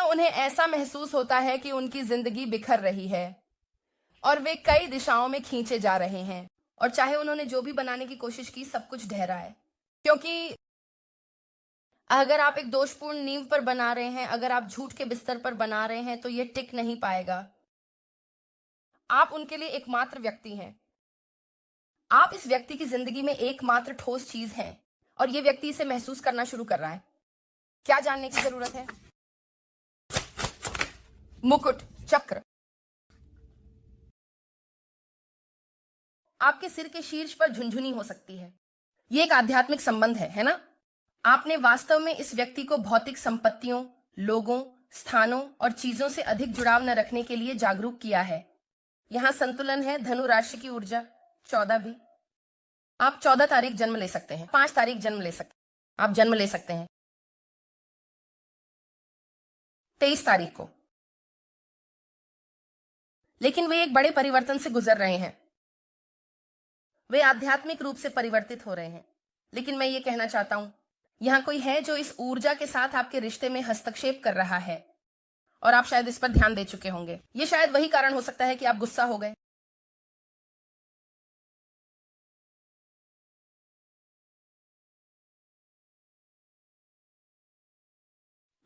उन्हें ऐसा महसूस होता है कि उनकी जिंदगी बिखर रही है और वे कई दिशाओं में खींचे जा रहे हैं, और चाहे उन्होंने जो भी बनाने की कोशिश की सब कुछ ढहरा है। क्योंकि अगर आप एक दोषपूर्ण नींव पर बना रहे हैं, अगर आप झूठ के बिस्तर पर बना रहे हैं, तो यह टिक नहीं पाएगा। आप उनके लिए एकमात्र व्यक्ति हैं। आप इस व्यक्ति की जिंदगी में एकमात्र ठोस चीज हैं, और यह व्यक्ति इसे महसूस करना शुरू कर रहा है। क्या जानने की जरूरत है? मुकुट चक्र आपके सिर के शीर्ष पर झुनझुनी हो सकती है, ये एक आध्यात्मिक संबंध है ना? आपने वास्तव में इस व्यक्ति को भौतिक संपत्तियों, लोगों, स्थानों और चीजों से अधिक जुड़ाव न रखने के लिए जागरूक किया है। यहाँ संतुलन है। धनु राशि की ऊर्जा 14 भी। आप 14 तारीख जन्म ले सकते हैं, 5 तारीख जन्म ले सकते हैं, आप जन्म ले सकते हैं 23 तारीख को। लेकिन वे एक बड़े परिवर्तन से गुजर रहे हैं। वे आध्यात्मिक रूप से परिवर्तित हो रहे हैं। लेकिन मैं ये कहना चाहता हूं, यहां कोई है जो इस ऊर्जा के साथ आपके रिश्ते में हस्तक्षेप कर रहा है और आप शायद इस पर ध्यान दे चुके होंगे। ये शायद वही कारण हो सकता है कि आप गुस्सा हो गए।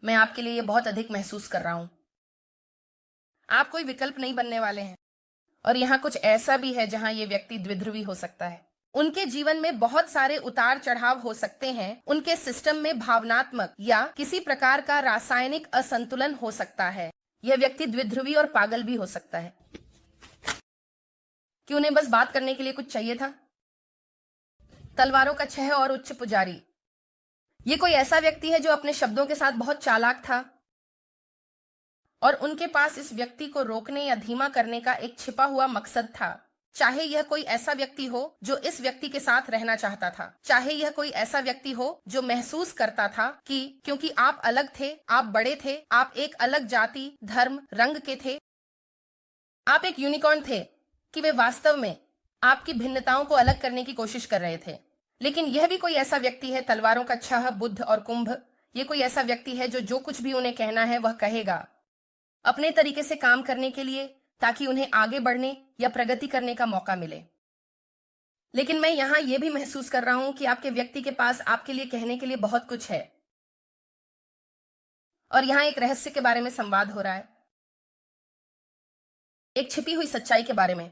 मैं आपके लिए ये बहुत अधिक महसूस कर रहा हूं। आप कोई विकल्प नहीं बनने वाले हैं। और यहां कुछ ऐसा भी है जहां ये व्यक्ति द्विध्रुवी हो सकता है। उनके जीवन में बहुत सारे उतार चढ़ाव हो सकते हैं। उनके सिस्टम में भावनात्मक या किसी प्रकार का रासायनिक असंतुलन हो सकता है। यह व्यक्ति द्विध्रुवी और पागल भी हो सकता है कि उन्हें बस बात करने के लिए कुछ चाहिए था। तलवारों का 6 और उच्च पुजारी। ये कोई ऐसा व्यक्ति है जो अपने शब्दों के साथ बहुत चालाक था और उनके पास इस व्यक्ति को रोकने या धीमा करने का एक छिपा हुआ मकसद था। चाहे यह कोई ऐसा व्यक्ति हो जो इस व्यक्ति के साथ रहना चाहता था, चाहे यह कोई ऐसा व्यक्ति हो जो महसूस करता था कि क्योंकि आप अलग थे, आप बड़े थे, आप एक अलग जाति, धर्म, रंग के थे, आप एक यूनिकॉर्न थे, कि वे वास्तव में आपकी भिन्नताओं को अलग करने की कोशिश कर रहे थे। लेकिन यह भी कोई ऐसा व्यक्ति है, तलवारों का 6, बुध और कुंभ। ये कोई ऐसा व्यक्ति है जो कुछ भी उन्हें कहना है वह कहेगा, अपने तरीके से काम करने के लिए, ताकि उन्हें आगे बढ़ने या प्रगति करने का मौका मिले। लेकिन मैं यहां यह भी महसूस कर रहा हूं कि आपके व्यक्ति के पास आपके लिए कहने के लिए बहुत कुछ है और यहां एक रहस्य के बारे में संवाद हो रहा है, एक छिपी हुई सच्चाई के बारे में।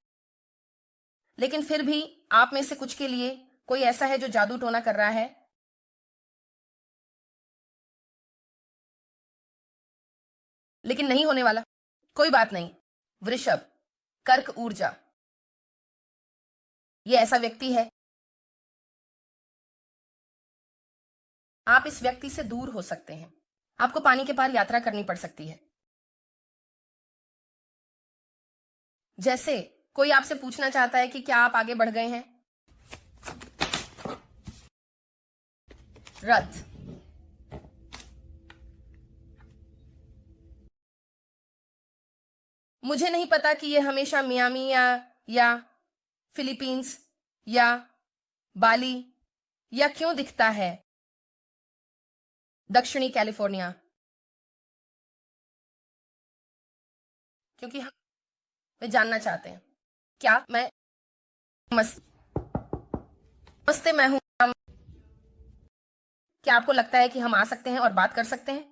लेकिन फिर भी आप में से कुछ के लिए कोई ऐसा है जो जादू टोना कर रहा है। लेकिन नहीं होने वाला, कोई बात नहीं। वृषभ, कर्क ऊर्जा। ये ऐसा व्यक्ति है, आप इस व्यक्ति से दूर हो सकते हैं। आपको पानी के पार यात्रा करनी पड़ सकती है। जैसे कोई आपसे पूछना चाहता है कि क्या आप आगे बढ़ गए हैं। रथ, मुझे नहीं पता कि यह हमेशा मियामी या फिलीपींस या बाली या क्यों दिखता है दक्षिणी कैलिफोर्निया, क्योंकि वे जानना चाहते हैं क्या मैं नमस्ते, मैं हूं। क्या आपको लगता है कि हम आ सकते हैं और बात कर सकते हैं?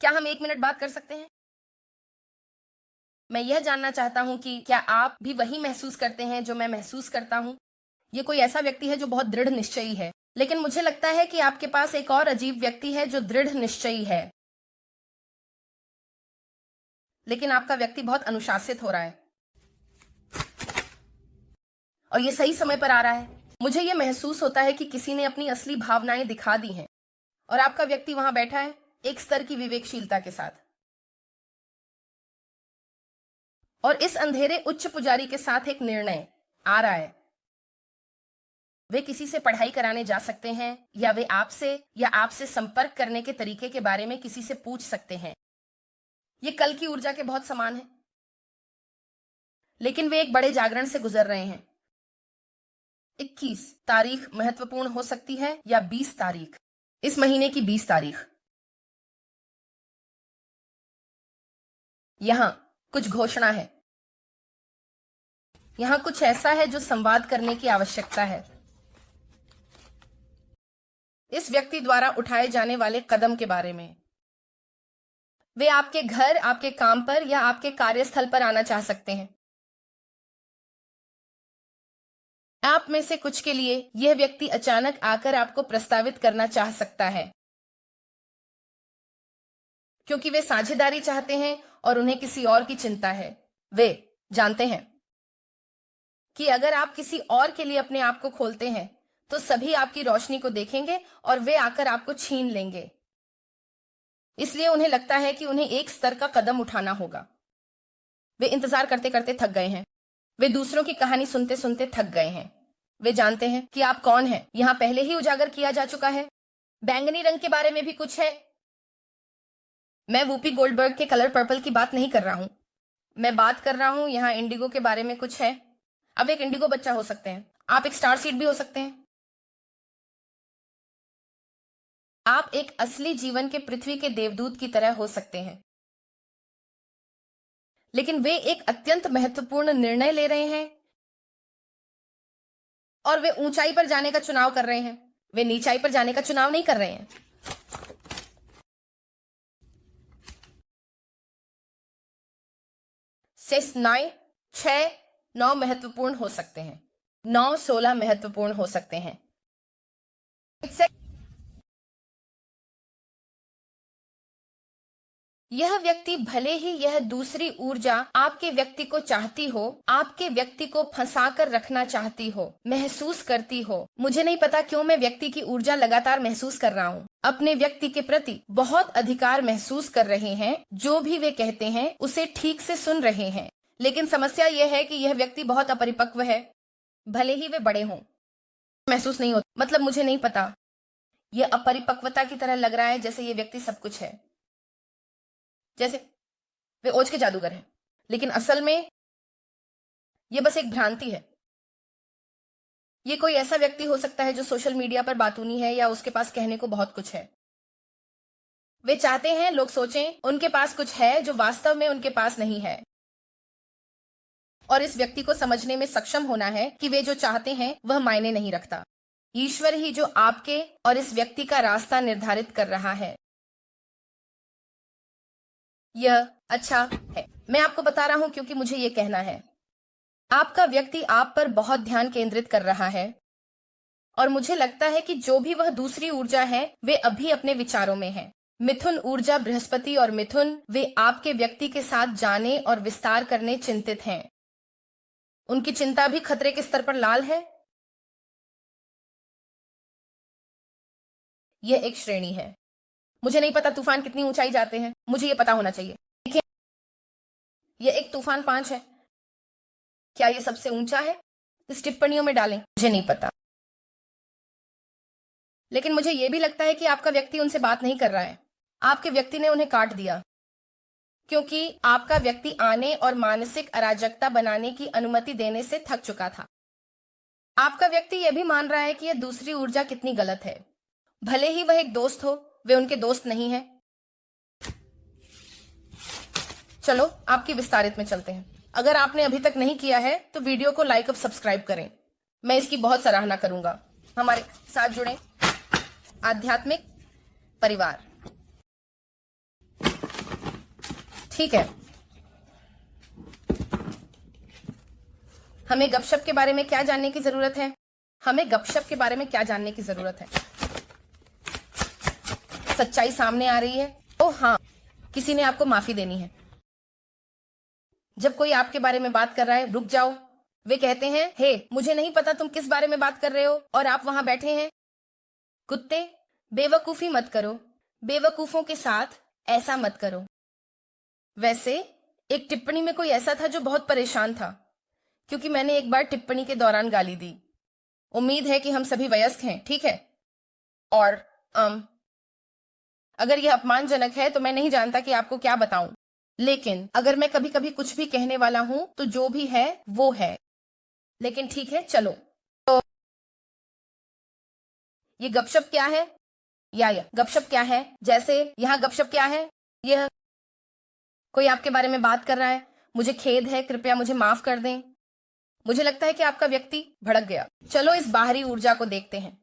क्या हम 1 मिनट बात कर सकते हैं? मैं यह जानना चाहता हूं कि क्या आप भी वही महसूस करते हैं जो मैं महसूस करता हूं। यह कोई ऐसा व्यक्ति है जो बहुत दृढ़ निश्चयी है। लेकिन मुझे लगता है कि आपके पास एक और अजीब व्यक्ति है जो दृढ़ निश्चयी है, लेकिन आपका व्यक्ति बहुत अनुशासित हो रहा है और यह सही समय पर आ रहा है। मुझे यह महसूस होता है कि किसी ने अपनी असली भावनाएं दिखा दी हैं और आपका व्यक्ति वहां बैठा है एक स्तर की विवेकशीलता के साथ और इस अंधेरे उच्च पुजारी के साथ एक निर्णय आ रहा है। वे किसी से पढ़ाई कराने जा सकते हैं या वे आपसे संपर्क करने के तरीके के बारे में किसी से पूछ सकते हैं। ये कल की ऊर्जा के बहुत समान है, लेकिन वे एक बड़े जागरण से गुजर रहे हैं। 21 तारीख महत्वपूर्ण हो सकती है या 20 तारीख, इस महीने की 20 तारीख। यहां कुछ घोषणा है, यहां कुछ ऐसा है जो संवाद करने की आवश्यकता है। इस व्यक्ति द्वारा उठाए जाने वाले कदम के बारे में। वे आपके घर, आपके काम पर या आपके कार्यस्थल पर आना चाह सकते हैं। आप में से कुछ के लिए यह व्यक्ति अचानक आकर आपको प्रस्तावित करना चाह सकता है, क्योंकि वे साझेदारी चाहते हैं और उन्हें किसी और की चिंता है। वे जानते हैं कि अगर आप किसी और के लिए अपने आप को खोलते हैं तो सभी आपकी रोशनी को देखेंगे और वे आकर आपको छीन लेंगे। इसलिए उन्हें लगता है कि उन्हें एक स्तर का कदम उठाना होगा। वे इंतजार करते करते थक गए हैं। वे दूसरों की कहानी सुनते सुनते थक गए हैं। वे जानते हैं कि आप कौन हैं, यहां पहले ही उजागर किया जा चुका है। बैंगनी रंग के बारे में भी कुछ है। मैं वूपी गोल्डबर्ग के कलर पर्पल की बात नहीं कर रहा हूं। मैं बात कर रहा हूं यहां इंडिगो के बारे में कुछ है। अब एक इंडिगो बच्चा हो सकते हैं, आप एक स्टार सीड भी हो सकते हैं, आप एक असली जीवन के पृथ्वी के देवदूत की तरह हो सकते हैं। लेकिन वे एक अत्यंत महत्वपूर्ण निर्णय ले रहे हैं और वे ऊंचाई पर जाने का चुनाव कर रहे हैं। वे नीचाई पर जाने का चुनाव नहीं कर रहे हैं। शेष 6-9 महत्वपूर्ण हो सकते हैं, 9-16 महत्वपूर्ण हो सकते हैं। यह व्यक्ति भले ही यह दूसरी ऊर्जा आपके व्यक्ति को चाहती हो, आपके व्यक्ति को फंसाकर रखना चाहती हो, महसूस करती हो। मुझे नहीं पता क्यों मैं व्यक्ति की ऊर्जा लगातार महसूस कर रहा हूँ। अपने व्यक्ति के प्रति बहुत अधिकार महसूस कर रहे हैं। जो भी वे कहते हैं उसे ठीक से सुन रहे हैं। लेकिन समस्या यह है कि यह व्यक्ति बहुत अपरिपक्व है। भले ही वे बड़े हों, महसूस नहीं होता। मतलब मुझे नहीं पता, यह अपरिपक्वता की तरह लग रहा है जैसे ये व्यक्ति सब कुछ है, जैसे वे ओझ के जादूगर हैं। लेकिन असल में यह बस एक भ्रांति है। ये कोई ऐसा व्यक्ति हो सकता है जो सोशल मीडिया पर बातूनी है या उसके पास कहने को बहुत कुछ है। वे चाहते हैं लोग सोचें उनके पास कुछ है जो वास्तव में उनके पास नहीं है। और इस व्यक्ति को समझने में सक्षम होना है कि वे जो चाहते हैं वह मायने नहीं रखता। ईश्वर ही जो आपके और इस व्यक्ति का रास्ता निर्धारित कर रहा है। यह अच्छा है। मैं आपको बता रहा हूं क्योंकि मुझे यह कहना है। आपका व्यक्ति आप पर बहुत ध्यान केंद्रित कर रहा है और मुझे लगता है कि जो भी वह दूसरी ऊर्जा है वे अभी अपने विचारों में है। मिथुन ऊर्जा, बृहस्पति और मिथुन, वे आपके व्यक्ति के साथ जाने और विस्तार करने चिंतित हैं। उनकी चिंता भी खतरे के स्तर पर लाल है। यह एक श्रेणी है। मुझे नहीं पता तूफान कितनी ऊंचाई जाते हैं, मुझे यह पता होना चाहिए। देखिए, यह एक तूफान 5 है। क्या यह सबसे ऊंचा है? इस टिप्पणियों में डालें, मुझे नहीं पता। लेकिन मुझे यह भी लगता है कि आपका व्यक्ति उनसे बात नहीं कर रहा है। आपके व्यक्ति ने उन्हें काट दिया क्योंकि आपका व्यक्ति आने और मानसिक अराजकता बनाने की अनुमति देने से थक चुका था। आपका व्यक्ति यह भी मान रहा है कि यह दूसरी ऊर्जा कितनी गलत है। भले ही वह एक दोस्त हो, वे उनके दोस्त नहीं हैं। चलो आपकी विस्तारित में चलते हैं। अगर आपने अभी तक नहीं किया है तो वीडियो को लाइक और सब्सक्राइब करें, मैं इसकी बहुत सराहना करूंगा। हमारे साथ जुड़ें। आध्यात्मिक परिवार, ठीक है। हमें गपशप के बारे में क्या जानने की जरूरत है? हमें गपशप के बारे में क्या जानने की जरूरत है? सच्चाई सामने आ रही है। ओह हाँ, किसी ने आपको माफी देनी है। जब कोई आपके बारे में बात कर रहा है, रुक जाओ। वे कहते हैं, हे, मुझे नहीं पता तुम किस बारे में बात कर रहे हो, और आप वहां बैठे हैं। कुत्ते, बेवकूफी मत करो। बेवकूफों के साथ ऐसा मत करो। वैसे एक टिप्पणी में कोई ऐसा था जो बहुत परेशान था क्योंकि मैंने एक बार टिप्पणी के दौरान गाली दी। उम्मीद है कि हम सभी वयस्क हैं, ठीक है? और अगर यह अपमानजनक है तो मैं नहीं जानता कि आपको क्या बताऊं। लेकिन अगर मैं कभी कभी कुछ भी कहने वाला हूं तो जो भी है वो है। लेकिन ठीक है, चलो। तो ये गपशप क्या है? या गपशप क्या है? जैसे यहाँ गपशप क्या है? यह कोई आपके बारे में बात कर रहा है, मुझे खेद है, कृपया मुझे माफ कर दें। मुझे लगता है कि आपका व्यक्ति भड़क गया। चलो इस बाहरी ऊर्जा को देखते हैं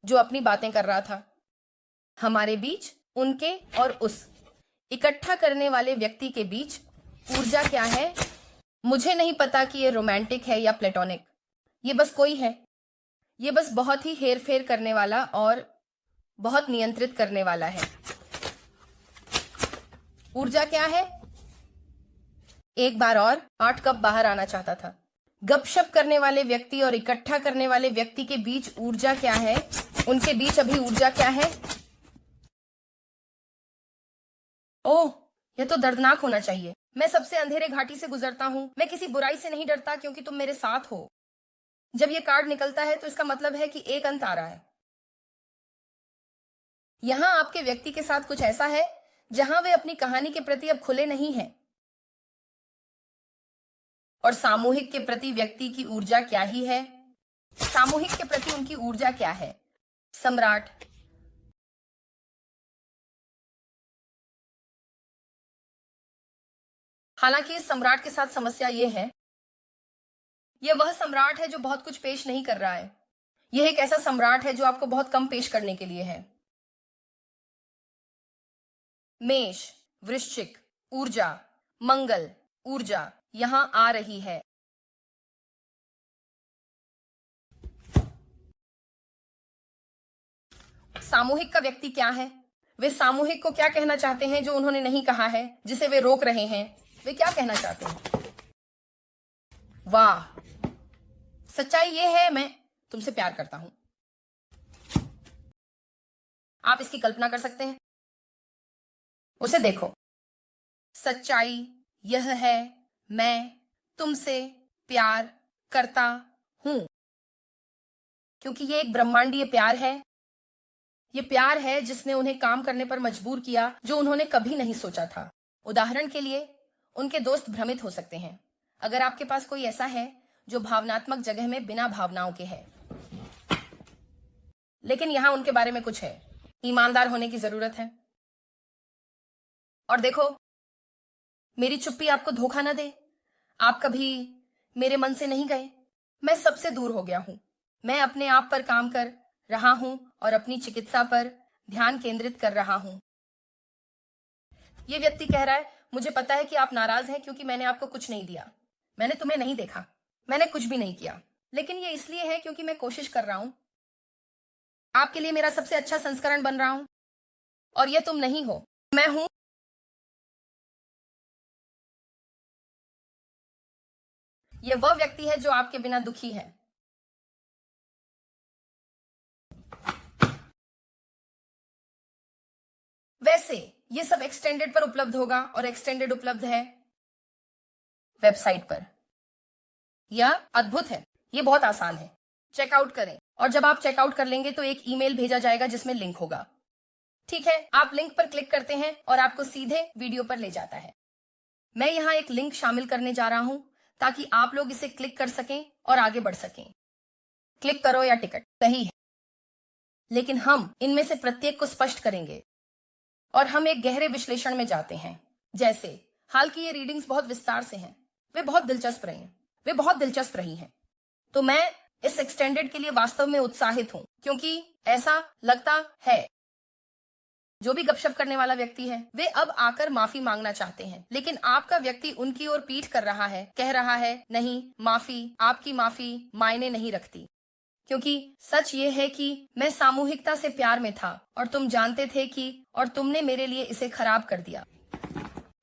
जो अपनी बातें कर रहा था। हमारे बीच उनके और उस इकट्ठा करने वाले व्यक्ति के बीच ऊर्जा क्या है? मुझे नहीं पता कि ये रोमांटिक है या प्लेटोनिक। ये बस कोई है। ये बस बहुत ही हेर फेर करने वाला और बहुत नियंत्रित करने वाला है। ऊर्जा क्या है? एक बार और 8 कप बाहर आना चाहता था। गपशप करने वाले व्यक्ति और इकट्ठा करने वाले व्यक्ति के बीच ऊर्जा क्या है, उनके बीच अभी ऊर्जा क्या है? ओह, यह तो दर्दनाक होना चाहिए। मैं सबसे अंधेरे घाटी से गुजरता हूं। मैं किसी बुराई से नहीं डरता क्योंकि तुम मेरे साथ हो। जब ये कार्ड निकलता है तो इसका मतलब है कि एक अंत आ रहा है। यहां आपके व्यक्ति के साथ कुछ ऐसा है जहां वे अपनी कहानी के प्रति अब खुले नहीं हैं। और सामूहिक के प्रति व्यक्ति की ऊर्जा क्या ही है? सामूहिक के प्रति उनकी ऊर्जा क्या है? सम्राट। हालांकि इस सम्राट के साथ समस्या ये है, यह वह सम्राट है जो बहुत कुछ पेश नहीं कर रहा है। यह एक ऐसा सम्राट है जो आपको बहुत कम पेश करने के लिए है। मेष, वृश्चिक, ऊर्जा, मंगल, ऊर्जा यहां आ रही है। सामूहिक का व्यक्ति क्या है? वे सामूहिक को क्या कहना चाहते हैं जो उन्होंने नहीं कहा है, जिसे वे रोक रहे हैं? वे क्या कहना चाहते हैं? वाह, सच्चाई ये है, मैं तुमसे प्यार करता हूं। आप इसकी कल्पना कर सकते हैं? उसे देखो। सच्चाई यह है, मैं तुमसे प्यार करता हूं। क्योंकि ये एक ब्रह्मांडीय प्यार है। ये प्यार है जिसने उन्हें काम करने पर मजबूर किया जो उन्होंने कभी नहीं सोचा था। उदाहरण के लिए, उनके दोस्त भ्रमित हो सकते हैं। अगर आपके पास कोई ऐसा है जो भावनात्मक जगह में बिना भावनाओं के है, लेकिन यहां उनके बारे में कुछ है। ईमानदार होने की जरूरत है। और देखो, मेरी चुप्पी आपको धोखा न दे। आप कभी मेरे मन से नहीं गए। मैं सबसे दूर हो गया हूं। मैं अपने आप पर काम कर रहा हूं और अपनी चिकित्सा पर ध्यान केंद्रित कर रहा हूं। यह व्यक्ति कह रहा है, मुझे पता है कि आप नाराज हैं क्योंकि मैंने आपको कुछ नहीं दिया। मैंने तुम्हें नहीं देखा। मैंने कुछ भी नहीं किया। लेकिन यह इसलिए है क्योंकि मैं कोशिश कर रहा हूं। आपके लिए मेरा सबसे अच्छा संस्करण बन रहा हूं। और यह तुम नहीं हो, मैं हूं। यह वह व्यक्ति है जो आपके बिना दुखी है। वैसे ये सब एक्सटेंडेड पर उपलब्ध होगा और एक्सटेंडेड उपलब्ध है वेबसाइट पर। यह अद्भुत है। यह बहुत आसान है। चेकआउट करें और जब आप चेकआउट कर लेंगे तो एक ईमेल भेजा जाएगा जिसमें लिंक होगा। ठीक है, आप लिंक पर क्लिक करते हैं और आपको सीधे वीडियो पर ले जाता है। मैं यहां एक लिंक शामिल करने जा रहा हूं ताकि आप लोग इसे क्लिक कर सकें और आगे बढ़ सकें। क्लिक करो या टिकट, सही है। लेकिन हम इनमें से प्रत्येक को स्पष्ट करेंगे और हम एक गहरे विश्लेषण में जाते हैं। जैसे हाल की ये रीडिंग्स बहुत विस्तार से हैं। वे बहुत दिलचस्प रही हैं। वे बहुत दिलचस्प रही हैं। तो मैं इस एक्सटेंडेड के लिए वास्तव में उत्साहित हूं क्योंकि ऐसा लगता है जो भी गपशप करने वाला व्यक्ति है वे अब आकर माफी मांगना चाहते हैं, लेकिन आपका व्यक्ति उनकी ओर पीठ कर रहा है, कह रहा है नहीं, माफी, आपकी माफी मायने नहीं रखती। क्योंकि सच ये है कि मैं सामूहिकता से प्यार में था और तुम जानते थे कि और तुमने मेरे लिए इसे खराब कर दिया।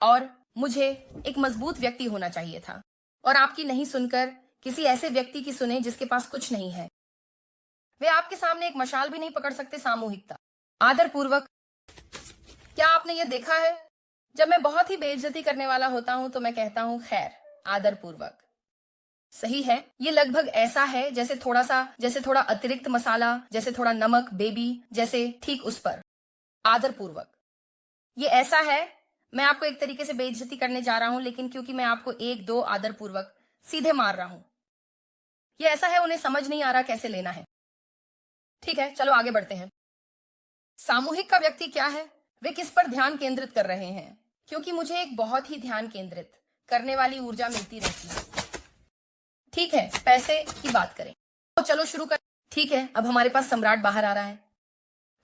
और मुझे एक मजबूत व्यक्ति होना चाहिए था और आपकी नहीं सुनकर किसी ऐसे व्यक्ति की सुने जिसके पास कुछ नहीं है। वे आपके सामने एक मशाल भी नहीं पकड़ सकते। सामूहिकता, आदरपूर्वक। क्या आपने ये देखा है? जब मैं बहुत ही बेइज्जती करने वाला होता हूं तो मैं कहता हूं खैर, आदरपूर्वक। सही है। ये लगभग ऐसा है जैसे थोड़ा अतिरिक्त मसाला, जैसे थोड़ा नमक, बेबी, जैसे ठीक उस पर। आदरपूर्वक। ये ऐसा है, मैं आपको एक तरीके से बेइज्जती करने जा रहा हूं, लेकिन क्योंकि मैं आपको 1-2 आदरपूर्वक सीधे मार रहा हूं। ये ऐसा है, उन्हें समझ नहीं आ रहा कैसे लेना है। ठीक है, चलो आगे बढ़ते हैं। सामूहिक का व्यक्ति क्या है? वे किस पर ध्यान केंद्रित कर रहे हैं? क्योंकि मुझे एक बहुत ही ध्यान केंद्रित करने वाली ऊर्जा मिलती रहती है। ठीक है, पैसे की बात करें तो चलो शुरू कर। ठीक है, अब हमारे पास सम्राट बाहर आ रहा है।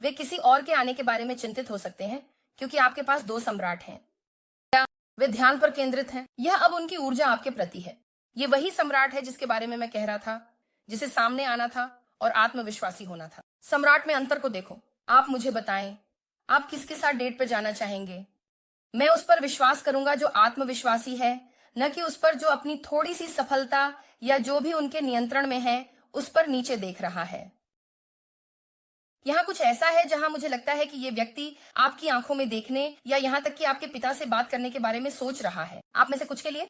वे किसी और के आने के बारे में चिंतित हो सकते हैं क्योंकि आपके पास 2 सम्राट हैं। वे ध्यान पर केंद्रित हैं। यह अब उनकी ऊर्जा आपके प्रति है। ये वही सम्राट है जिसके बारे में मैं कह रहा था, जिसे सामने आना था और आत्मविश्वासी होना था। सम्राट में अंतर को देखो। आप मुझे बताएं, आप किसके साथ डेट पर जाना चाहेंगे? मैं उस पर विश्वास करूंगा जो आत्मविश्वासी है, न कि उस पर जो अपनी थोड़ी सी सफलता या जो भी उनके नियंत्रण में है उस पर नीचे देख रहा है। यहाँ कुछ ऐसा है जहां मुझे लगता है कि ये व्यक्ति आपकी आंखों में देखने या यहाँ तक कि आपके पिता से बात करने के बारे में सोच रहा है। आप में से कुछ के लिए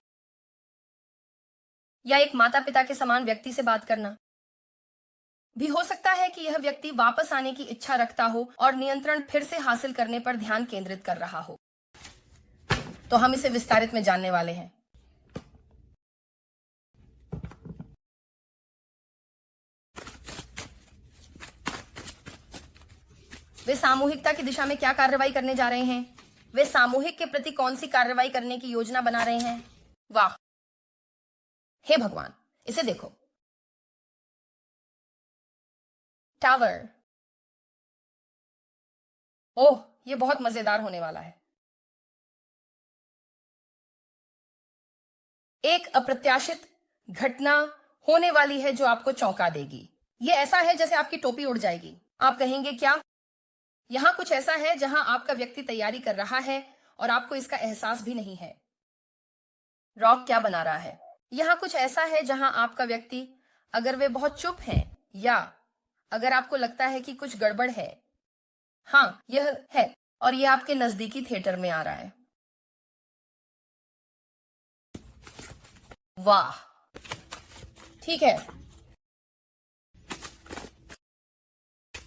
या एक माता पिता के समान व्यक्ति से बात करना भी हो सकता है कि यह व्यक्ति वापस आने की इच्छा रखता हो और नियंत्रण फिर से हासिल करने पर ध्यान केंद्रित कर रहा हो। तो हम इसे विस्तारित में जानने वाले हैं। वे सामूहिकता की दिशा में क्या कार्रवाई करने जा रहे हैं? वे सामूहिक के प्रति कौन सी कार्रवाई करने की योजना बना रहे हैं? वाह, हे भगवान, इसे देखो। टावर। ओह, यह बहुत मजेदार होने वाला है। एक अप्रत्याशित घटना होने वाली है जो आपको चौंका देगी। यह ऐसा है जैसे आपकी टोपी उड़ जाएगी। आप कहेंगे क्या? यहां कुछ ऐसा है जहां आपका व्यक्ति तैयारी कर रहा है और आपको इसका एहसास भी नहीं है। रॉक क्या बना रहा है? यहां कुछ ऐसा है जहां आपका व्यक्ति, अगर वे बहुत चुप हैं या अगर आपको लगता है कि कुछ गड़बड़ है, हाँ यह है, और यह आपके नजदीकी थिएटर में आ रहा है। वाह, ठीक है।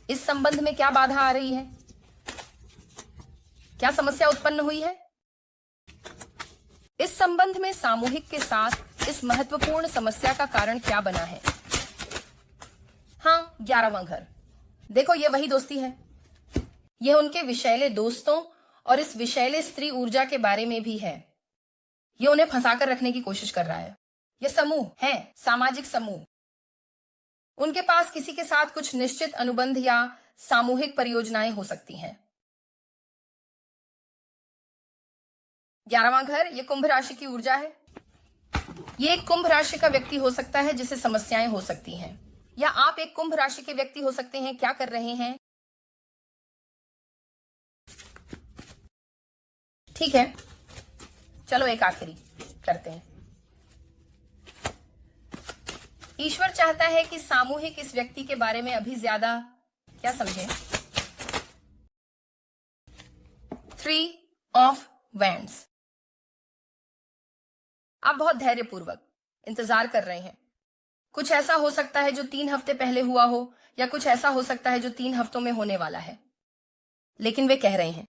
इस संबंध में क्या बाधा आ रही है? क्या समस्या उत्पन्न हुई है? इस संबंध में सामूहिक के साथ इस महत्वपूर्ण समस्या का कारण क्या बना है? हाँ, 11वां घर। देखो, ये वही दोस्ती है। यह उनके विषैले दोस्तों और इस विषैले स्त्री ऊर्जा के बारे में भी है। यह उन्हें फंसाकर रखने की कोशिश कर रहा है। यह समूह है, सामाजिक समूह। उनके पास किसी के साथ कुछ निश्चित अनुबंध या सामूहिक परियोजनाएं हो सकती हैं। 11वां घर, यह कुंभ राशि की ऊर्जा है। यह एक कुंभ राशि का व्यक्ति हो सकता है जिसे समस्याएं हो सकती हैं, या आप एक कुंभ राशि के व्यक्ति हो सकते हैं। क्या कर रहे हैं? ठीक है, चलो एक आखिरी करते हैं। ईश्वर चाहता है कि सामूहिक इस व्यक्ति के बारे में अभी ज्यादा क्या समझे। 3 ऑफ वैंड्स। आप बहुत धैर्यपूर्वक इंतजार कर रहे हैं। कुछ ऐसा हो सकता है जो 3 हफ्ते पहले हुआ हो, या कुछ ऐसा हो सकता है जो 3 हफ्तों में होने वाला है। लेकिन वे कह रहे हैं,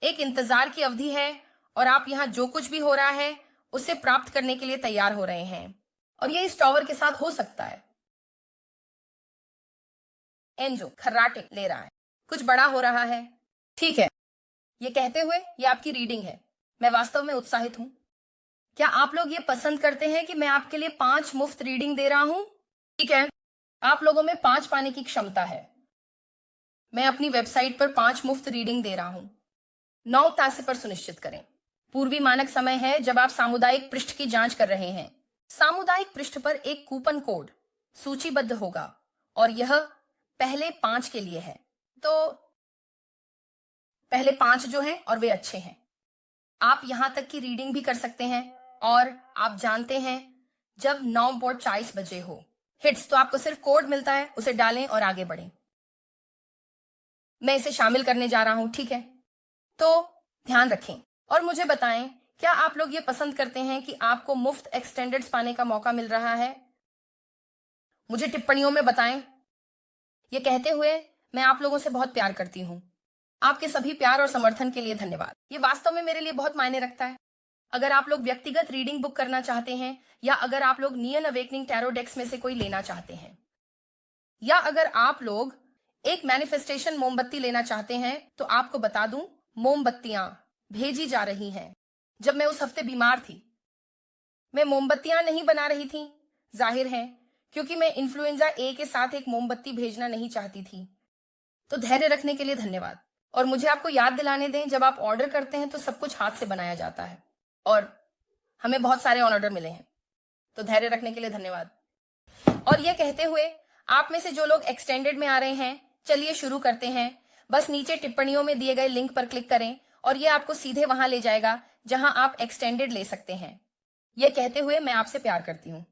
एक इंतजार की अवधि है और आप यहां जो कुछ भी हो रहा है उसे प्राप्त करने के लिए तैयार हो रहे हैं। और यह इस टॉवर के साथ हो सकता है। एंजो खर्राटे ले रहा है, कुछ बड़ा हो रहा है। ठीक है, ये कहते हुए ये आपकी रीडिंग है। मैं वास्तव में उत्साहित हूं। क्या आप लोग ये पसंद करते हैं कि मैं आपके लिए 5 मुफ्त रीडिंग दे रहा हूं? ठीक है, आप लोगों में 5 पाने की क्षमता है। मैं अपनी वेबसाइट पर 5 मुफ्त रीडिंग दे रहा हूं। 9 तासे पर सुनिश्चित करें। पूर्वी मानक समय है जब आप सामुदायिक पृष्ठ की जांच कर रहे हैं। सामुदायिक पृष्ठ पर एक कूपन कोड सूचीबद्ध होगा और यह पहले 5 के लिए है। तो पहले 5 जो हैं और वे अच्छे हैं। आप यहां तक की रीडिंग भी कर सकते हैं, और आप जानते हैं जब 9:40 बजे हो हिट्स, तो आपको सिर्फ कोड मिलता है, उसे डालें और आगे बढ़ें। मैं इसे शामिल करने जा रहा हूं, ठीक है? तो ध्यान रखें और मुझे बताएं, क्या आप लोग ये पसंद करते हैं कि आपको मुफ्त एक्सटेंडेड्स पाने का मौका मिल रहा है? मुझे टिप्पणियों में बताएं। ये कहते हुए मैं आप लोगों से बहुत प्यार करती हूं। आपके सभी प्यार और समर्थन के लिए धन्यवाद। ये वास्तव में मेरे लिए बहुत मायने रखता है। अगर आप लोग व्यक्तिगत रीडिंग बुक करना चाहते हैं, या अगर आप लोग नियन अवेकनिंग टैरो डेक्स में से कोई लेना चाहते हैं, या अगर आप लोग एक मैनिफेस्टेशन मोमबत्ती लेना चाहते हैं, तो आपको बता दूं, मोमबत्तियां भेजी जा रही हैं। जब मैं उस हफ्ते बीमार थी, मैं मोमबत्तियां नहीं बना रही थी, जाहिर है, क्योंकि मैं इन्फ्लुएंजा ए के साथ एक मोमबत्ती भेजना नहीं चाहती थी। तो धैर्य रखने के लिए धन्यवाद। और मुझे आपको याद दिलाने दें, जब आप ऑर्डर करते हैं तो सब कुछ हाथ से बनाया जाता है, और हमें बहुत सारे ऑर्डर मिले हैं। तो धैर्य रखने के लिए धन्यवाद। और यह कहते हुए, आप में से जो लोग एक्सटेंडेड में आ रहे हैं, चलिए शुरू करते हैं। बस नीचे टिप्पणियों में दिए गए लिंक पर क्लिक करें और यह आपको सीधे वहां ले जाएगा जहां आप एक्सटेंडेड ले सकते हैं। ये कहते हुए मैं आपसे प्यार करती हूँ।